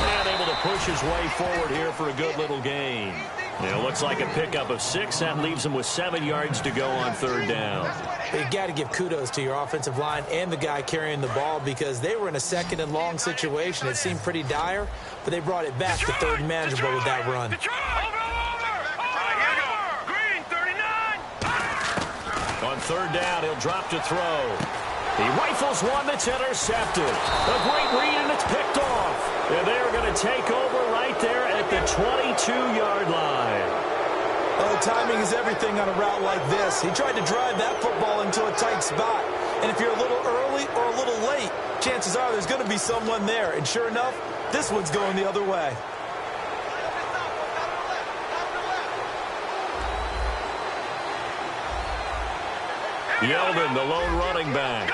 And able to push his way forward here for a good little gain. It looks like a pickup of 6. That leaves him with 7 yards to go on 3rd down. You've got to give kudos to your offensive line and the guy carrying the ball because they were in a 2nd and long situation. It seemed pretty dire, but they brought it back to 3rd and manageable with that run. On 3rd down, he'll drop to throw. He rifles one that's intercepted. A great read, and it's picked off. And they're going to take over right there at the 22-yard line. Oh, timing is everything on a route like this. He tried to drive that football into a tight spot. And if you're a little early or a little late, chances are there's going to be someone there. And sure enough, this one's going the other way. Yeldon, the lone running back.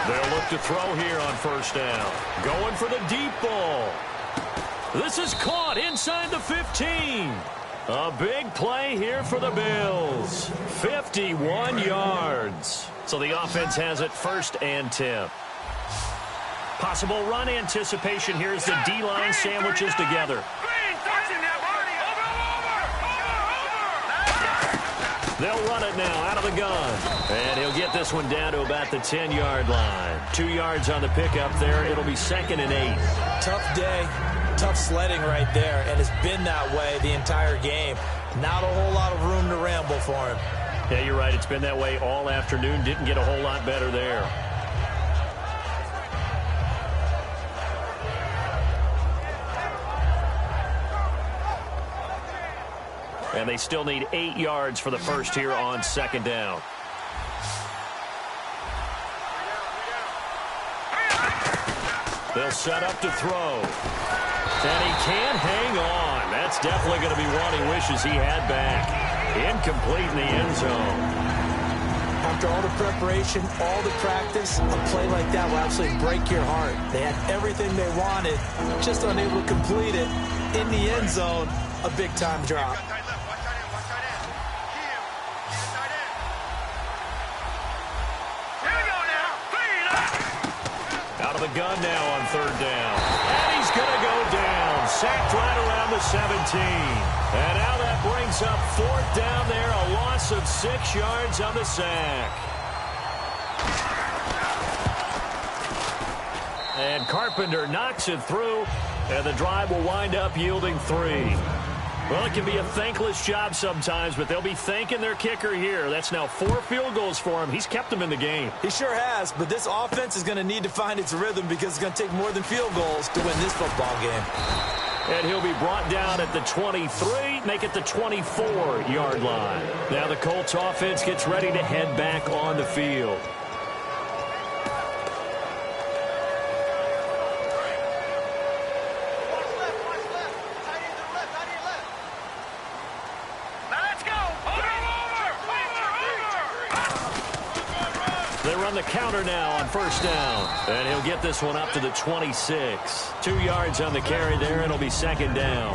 They'll look to throw here on 1st down. Going for the deep ball. This is caught inside the 15. A big play here for the Bills. 51 yards. So the offense has it 1st and 10. Possible run anticipation here as the D-line sandwiches together. They'll run it now out of the gun. And he'll get this one down to about the 10-yard line. 2 yards on the pickup there. It'll be 2nd and 8. Tough day, tough sledding right there, and it's been that way the entire game. Not a whole lot of room to ramble for him. Yeah, you're right. It's been that way all afternoon. Didn't get a whole lot better there. And they still need 8 yards for the first here on 2nd down. They'll set up to throw. And he can't hang on. That's definitely going to be one he wishes he had back. Incomplete in the end zone. After all the preparation, all the practice, a play like that will absolutely break your heart. They had everything they wanted, just unable to complete it. In the end zone, a big-time drop. The gun now on 3rd down. And he's going to go down. Sacked right around the 17. And now that brings up 4th down there. A loss of 6 yards on the sack. And Carpenter knocks it through. And the drive will wind up yielding 3. Well, it can be a thankless job sometimes, but they'll be thanking their kicker here. That's now 4 field goals for him. He's kept them in the game. He sure has, but this offense is going to need to find its rhythm because it's going to take more than field goals to win this football game. And he'll be brought down at the 23, make it the 24-yard line. Now the Colts offense gets ready to head back on the field. The counter now on 1st down. And he'll get this one up to the 26. 2 yards on the carry there, and it'll be 2nd down.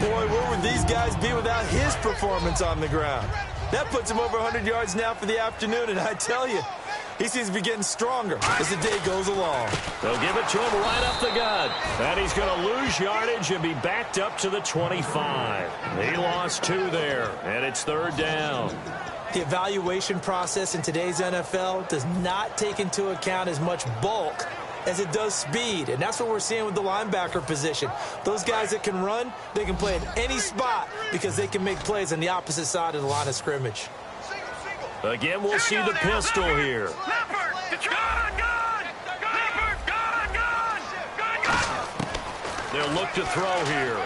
Boy, where would these guys be without his performance on the ground? That puts him over 100 yards now for the afternoon, and I tell you, he seems to be getting stronger as the day goes along. They'll give it to him right up the gut. And he's going to lose yardage and be backed up to the 25. He lost 2 there, and it's 3rd down. The evaluation process in today's NFL does not take into account as much bulk as it does speed, and that's what we're seeing with the linebacker position. Those guys that can run, they can play at any spot because they can make plays on the opposite side of the line of scrimmage. Again, we'll see the pistol here. They'll look to throw here.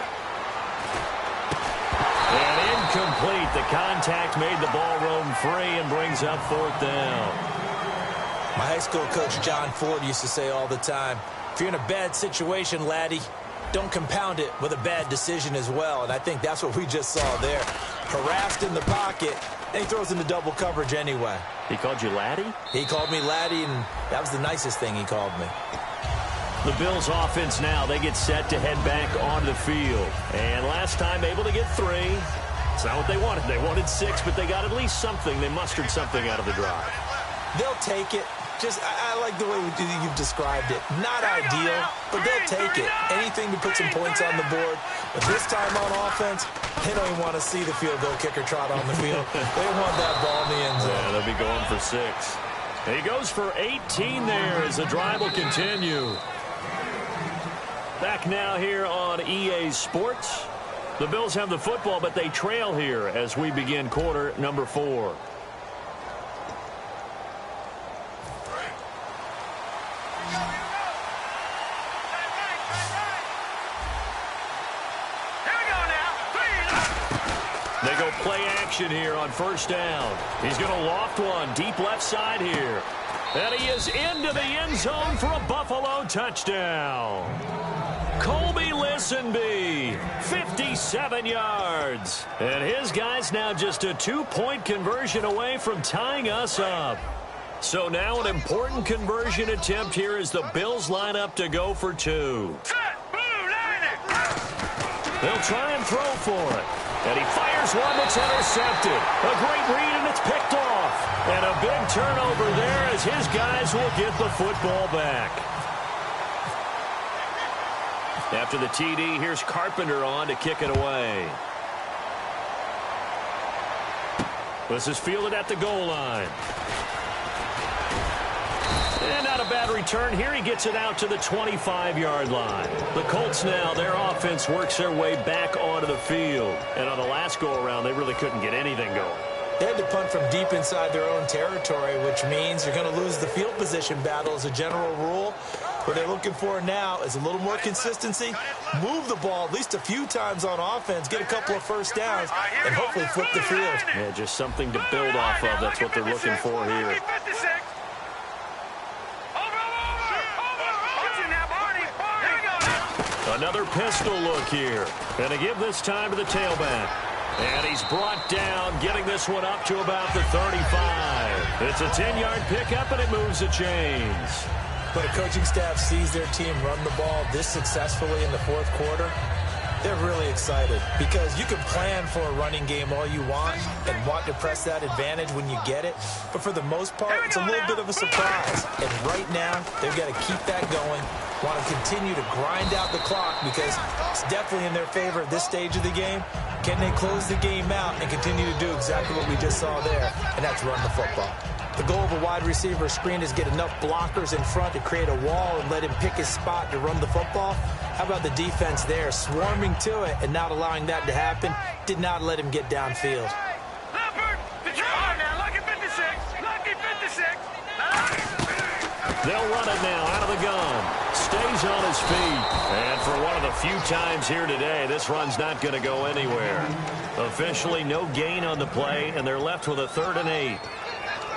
And incomplete. The contact made the ball roam free and brings up 4th down. My high school coach, John Ford, used to say all the time, if you're in a bad situation, laddie, don't compound it with a bad decision as well. And I think that's what we just saw there. Harassed in the pocket, and he throws into double coverage anyway. He called you laddie? He called me laddie, and that was the nicest thing he called me. The Bills offense now, they get set to head back on the field. And last time able to get 3. It's not what they wanted. They wanted 6, but they got at least something. They mustered something out of the drive. They'll take it. I like the way you've described it. Not ideal, but they'll take it. Anything to put some points on the board. But this time on offense, they don't even want to see the field goal kicker trot on the field. They want that ball in the end zone. Yeah, they'll be going for 6. He goes for 18 there as the drive will continue. Back now here on EA Sports. The Bills have the football, but they trail here as we begin quarter number 4. They go play action here on 1st down. He's going to loft one deep left side here. And he is into the end zone for a Buffalo touchdown. Colby Listenby, 57 yards. And his guy's now just a 2-point conversion away from tying us up. So now an important conversion attempt here as the Bills line up to go for 2. They'll try and throw for it. And he fires one that's intercepted. A great read, and it's picked off. And a big turnover there as his guys will get the football back. After the TD, here's Carpenter on to kick it away. This is fielded at the goal line. And not a bad return here. He gets it out to the 25-yard line. The Colts now, their offense works their way back onto the field. And on the last go-around, they really couldn't get anything going. They had to punt from deep inside their own territory, which means you're going to lose the field position battle as a general rule. What they're looking for now is a little more consistency, move the ball at least a few times on offense, get a couple of first downs, and hopefully flip the field. Yeah, just something to build off of. That's what they're looking for here. Another pistol look here. And they give this time to the tailback. And he's brought down, getting this one up to about the 35. It's a 10-yard pickup, and it moves the chains. When a coaching staff sees their team run the ball this successfully in the fourth quarter, they're really excited because you can plan for a running game all you want and want to press that advantage when you get it. But for the most part, it's a little bit of a surprise. And right now, they've got to keep that going, want to continue to grind out the clock because it's definitely in their favor at this stage of the game. Can they close the game out and continue to do exactly what we just saw there, and that's run the football. The goal of a wide receiver screen is get enough blockers in front to create a wall and let him pick his spot to run the football. How about the defense there, swarming to it and not allowing that to happen? Did not let him get downfield. They'll run it now out of the gun. Stays on his feet. And for one of the few times here today, this run's not going to go anywhere. Officially no gain on the play, and they're left with a 3rd and 8.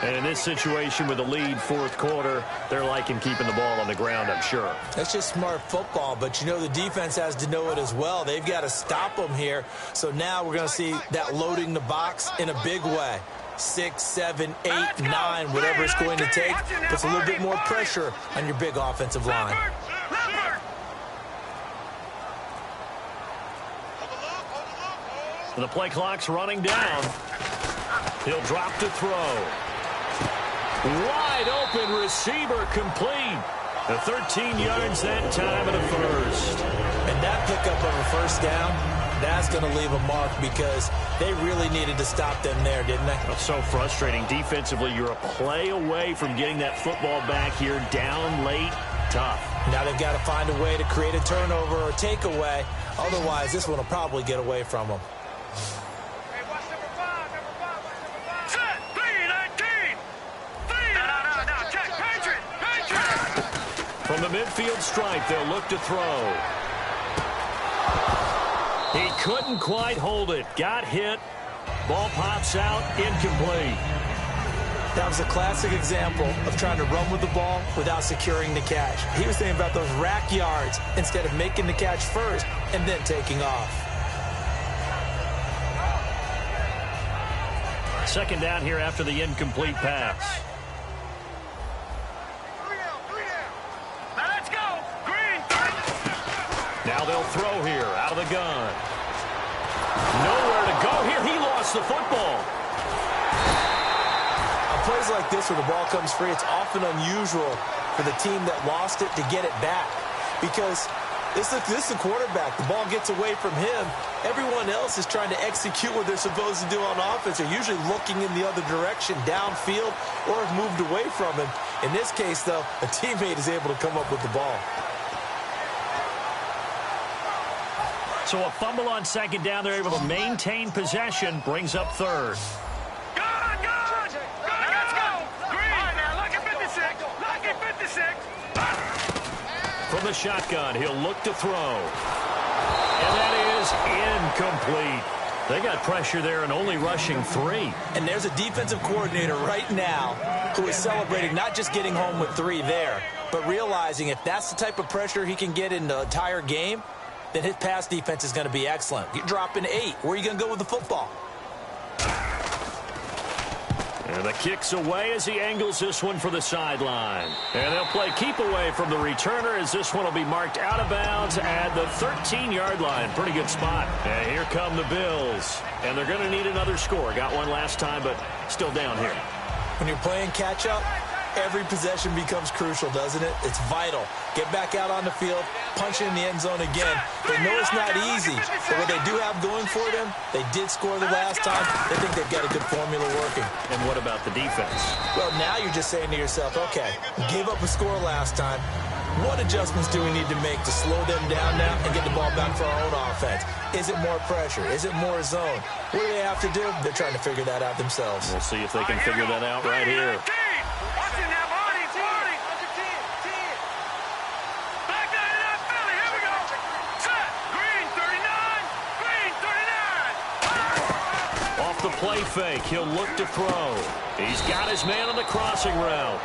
And in this situation with the lead fourth quarter, they're liking keeping the ball on the ground, I'm sure. That's just smart football, but you know the defense has to know it as well. They've got to stop them here. So now we're going to see that loading the box in a big way. 6, 7, 8, 9, whatever it's going to take, puts a little bit more pressure on your big offensive line. And the play clock's running down. He'll drop to throw. Wide open receiver complete. The 13 yards that time of the first. And that pickup of a first down, that's going to leave a mark because they really needed to stop them there, didn't they? It's so frustrating. Defensively, you're a play away from getting that football back here down late. Tough. Now they've got to find a way to create a turnover or takeaway. Otherwise, this one will probably get away from them. From the midfield stripe, they'll look to throw. He couldn't quite hold it. Got hit. Ball pops out. Incomplete. That was a classic example of trying to run with the ball without securing the catch. He was thinking about those rack yards instead of making the catch first and then taking off. Second down here after the incomplete pass. Now they'll throw here out of the gun. Nowhere to go here. He lost the football. On plays like this where the ball comes free, it's often unusual for the team that lost it to get it back because this is the quarterback. The ball gets away from him. Everyone else is trying to execute what they're supposed to do on offense. They're usually looking in the other direction, downfield, or have moved away from him. In this case, though, a teammate is able to come up with the ball. So a fumble on second down. They're able to maintain possession. Brings up third. Go! Let's go! Green! All right, now, lucky 56. Lucky 56. From the shotgun, he'll look to throw. And that is incomplete. They got pressure there and only rushing 3. And there's a defensive coordinator right now who is celebrating not just getting home with 3 there, but realizing if that's the type of pressure he can get in the entire game, then his pass defense is going to be excellent. You're dropping 8. Where are you going to go with the football? And the kick's away as he angles this one for the sideline. And they'll play keep away from the returner as this one will be marked out of bounds at the 13-yard line. Pretty good spot. And here come the Bills. And they're going to need another score. Got one last time, but still down here. When you're playing catch-up, Every possession becomes crucial, doesn't it? It's vital. Get back out on the field, punch it in the end zone again. They know it's not easy, but what they do have going for them, they did score the last time. They think they've got a good formula working. And what about the defense? Well, now you're just saying to yourself, okay, we gave up a score last time. What adjustments do we need to make to slow them down now and get the ball back for our own offense? Is it more pressure? Is it more zone? What do they have to do? They're trying to figure that out themselves. We'll see if they can figure that out right here. Off the play fake, he'll look to throw. He's got his man on the crossing route.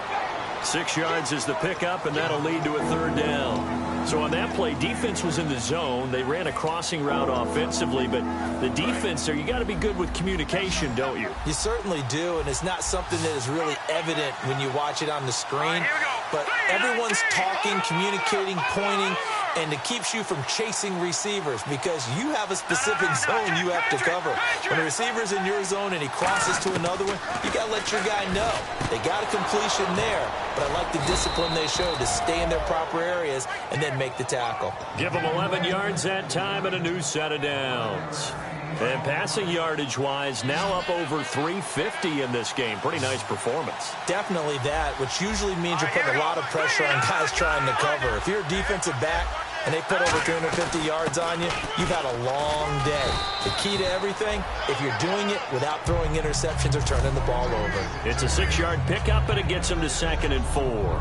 6 yards is the pickup, and that'll lead to a third down. So on that play, defense was in the zone. They ran a crossing route offensively, but the defense there, you got to be good with communication, don't you? You certainly do, and it's not something that is really evident when you watch it on the screen. But everyone's talking, communicating, pointing, and it keeps you from chasing receivers because you have a specific zone you have to cover. When a receiver's in your zone and he crosses to another one, you got to let your guy know. They got a completion there, but I like the discipline they showed to stay in their proper areas and then make the tackle. Give them 11 yards that time and a new set of downs. And passing yardage-wise, now up over 350 in this game. Pretty nice performance. Definitely that, which usually means you're putting a lot of pressure on guys trying to cover. If you're a defensive back and they put over 350 yards on you, you've had a long day. The key to everything, if you're doing it without throwing interceptions or turning the ball over. It's a 6-yard pickup, and it gets them to 2nd and 4.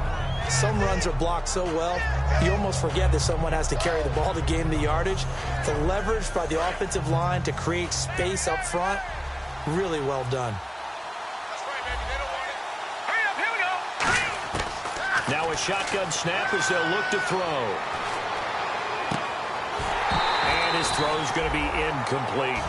Some runs are blocked so well, you almost forget that someone has to carry the ball to gain the yardage. The leverage by the offensive line to create space up front, really well done. Now a shotgun snap as they'll look to throw. And his throw's going to be incomplete.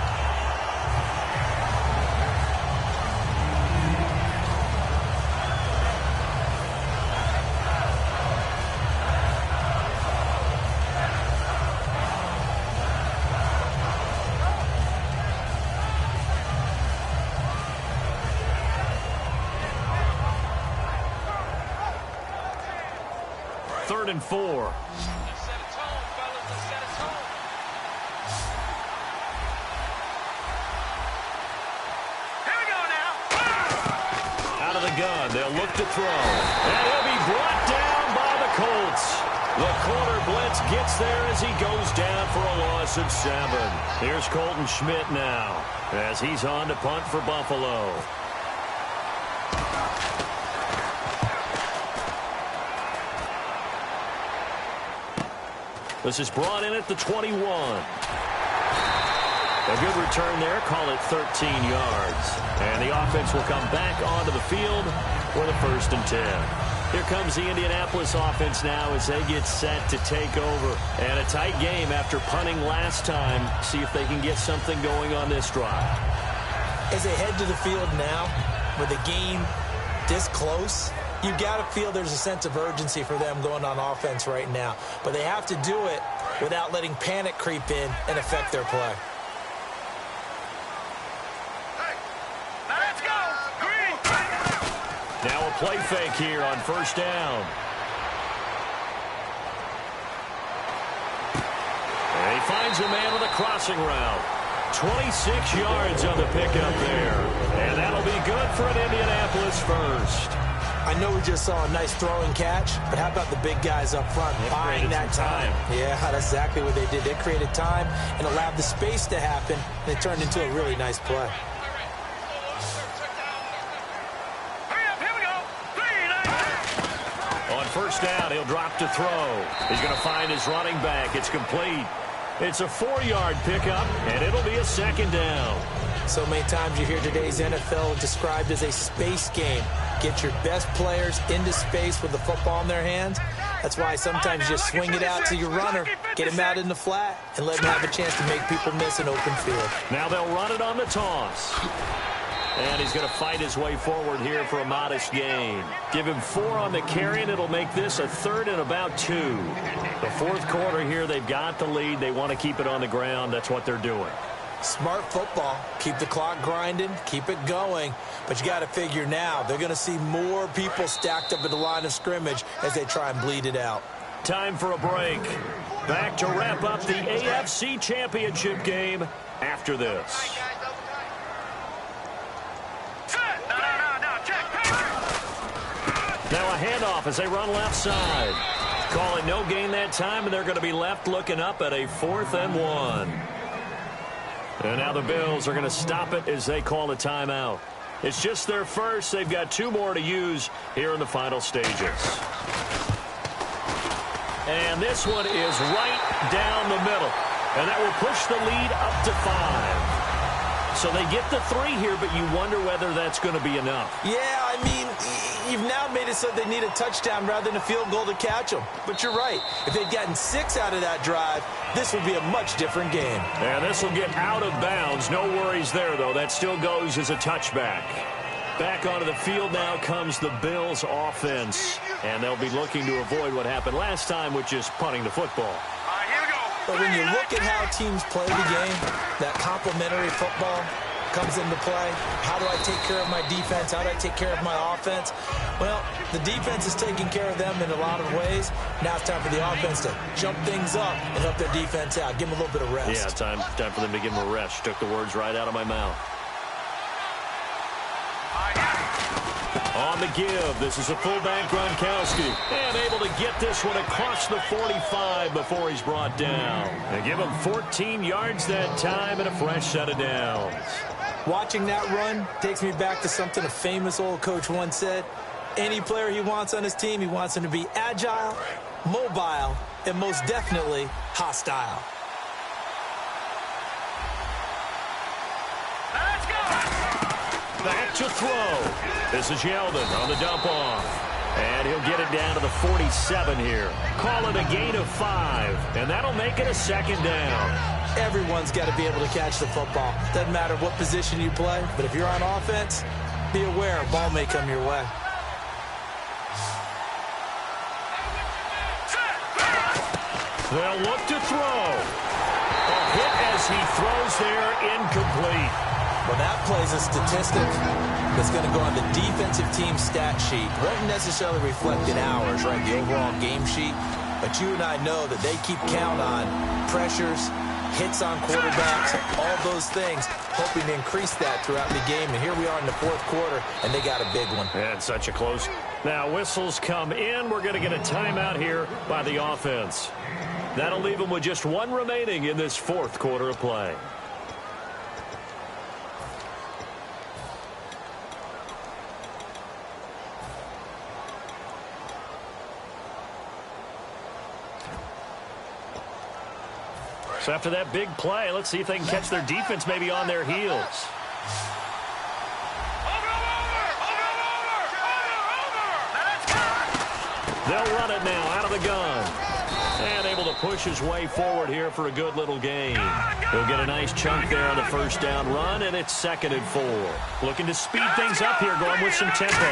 Third and 4. Here we go now. Out of the gun, they'll look to throw. And he'll be brought down by the Colts. The corner blitz gets there as he goes down for a loss of 7. Here's Colton Schmidt now as he's on to punt for Buffalo. This is brought in at the 21. A good return there. Call it 13 yards. And the offense will come back onto the field for the 1st and 10. Here comes the Indianapolis offense now as they get set to take over. And a tight game after punting last time. See if they can get something going on this drive. As they head to the field now, with the game this close, you've got to feel there's a sense of urgency for them going on offense right now. But they have to do it without letting panic creep in and affect their play. Let's go. Green. Now a play fake here on 1st down. And he finds a man with a crossing route. 26 yards on the pickup there. And that'll be good for an Indianapolis first. I know we just saw a nice throwing catch, but how about the big guys up front buying that time? Yeah, that's exactly what they did. They created time and allowed the space to happen, and it turned into a really nice play. Hurry up, here we go. On 1st down, he'll drop to throw. He's going to find his running back. It's complete. It's a 4-yard pickup, and it'll be a 2nd down. So many times you hear today's NFL described as a space game. Get your best players into space with the football in their hands. That's why sometimes you just swing it out to your runner, get him out in the flat, and let him have a chance to make people miss an open field. Now they'll run it on the toss. And he's going to fight his way forward here for a modest gain. Give him 4 on the carry, and it'll make this a 3rd and about 2. The 4th quarter here, they've got the lead. They want to keep it on the ground. That's what they're doing. Smart football. Keep the clock grinding. Keep it going. But you got to figure now, they're going to see more people stacked up at the line of scrimmage as they try and bleed it out. Time for a break. Back to wrap up the AFC Championship game after this. Now a handoff as they run left side. Calling no gain that time, and they're going to be left looking up at a 4th and 1. And now the Bills are going to stop it as they call a timeout. It's just their first. They've got 2 more to use here in the final stages. And this one is right down the middle. And that will push the lead up to 5. So they get the 3 here, but you wonder whether that's going to be enough. Yeah, I mean, you've now made it so they need a touchdown rather than a field goal to catch them. But you're right. If they'd gotten 6 out of that drive, this would be a much different game. And this will get out of bounds. No worries there, though. That still goes as a touchback. Back onto the field now comes the Bills offense. And they'll be looking to avoid what happened last time, which is punting the football. But when you look at how teams play the game, that complementary football comes into play. How do I take care of my defense? How do I take care of my offense? Well, the defense is taking care of them in a lot of ways. Now it's time for the offense to jump things up and help their defense out. Give them a little bit of rest. Yeah, time for them to give them a rest. Took the words right out of my mouth. On the give, this is a fullback Gronkowski. And able to get this one across the 45 before he's brought down. They give him 14 yards that time and a fresh set of downs. Watching that run takes me back to something a famous old coach once said. Any player he wants on his team, he wants him to be agile, mobile, and most definitely hostile. Back to throw. This is Yeldon on the dump off. And he'll get it down to the 47 here. Call it a gain of 5. And that'll make it a 2nd down. Everyone's got to be able to catch the football. Doesn't matter what position you play. But if you're on offense, be aware a ball may come your way. They'll look to throw. A hit as he throws there, incomplete. Well, that plays a statistic that's going to go on the defensive team stat sheet. Won't necessarily reflect in hours, right, the overall game sheet. But you and I know that they keep count on pressures, hits on quarterbacks, all those things, hoping to increase that throughout the game. And here we are in the 4th quarter, and they got a big one. And such a close. Now, whistles come in. We're going to get a timeout here by the offense. That'll leave them with just 1 remaining in this 4th quarter of play. So after that big play, let's see if they can catch their defense maybe on their heels. They'll run it now out of the gun. And able to push his way forward here for a good little gain. He'll get a nice chunk there on the 1st down run, and it's 2nd and 4. Looking to speed things up here, going with some tempo.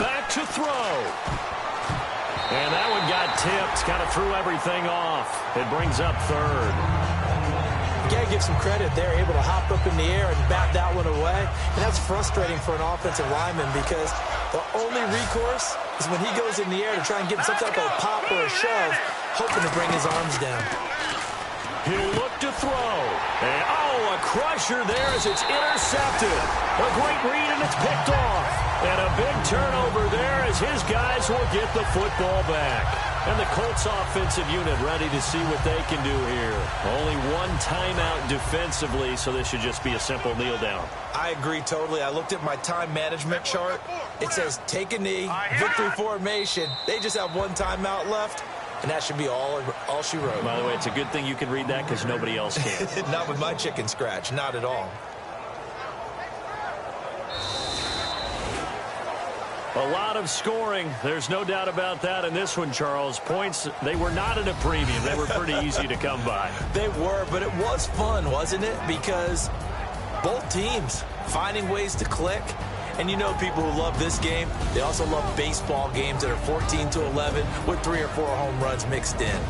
Back to throw. And that one got tipped, kind of threw everything off. It brings up 3rd. You got to give some credit there, able to hop up in the air and bat that one away. And that's frustrating for an offensive lineman because the only recourse is when he goes in the air to try and get some type of pop or a shove, hoping to bring his arms down. He'll look to throw. And, a crusher there as it's intercepted. A great read, and it's picked off. And a big turnover there as his guys will get the football back. And the Colts offensive unit ready to see what they can do here. Only 1 timeout defensively, so this should just be a simple kneel down. I agree totally. I looked at my time management chart. It says take a knee, victory formation. They just have 1 timeout left. And that should be all she wrote. By the way, it's a good thing you can read that because nobody else can. Not with my chicken scratch. Not at all. A lot of scoring. There's no doubt about that in this one, Charles. Points, they were not at a premium. They were pretty easy to come by. They were, but it was fun, wasn't it? Because both teams finding ways to click. And you know people who love this game, they also love baseball games that are 14-11 with 3 or 4 home runs mixed in.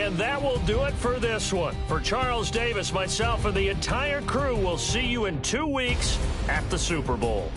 And that will do it for this one. For Charles Davis, myself, and the entire crew, we'll see you in 2 weeks at the Super Bowl.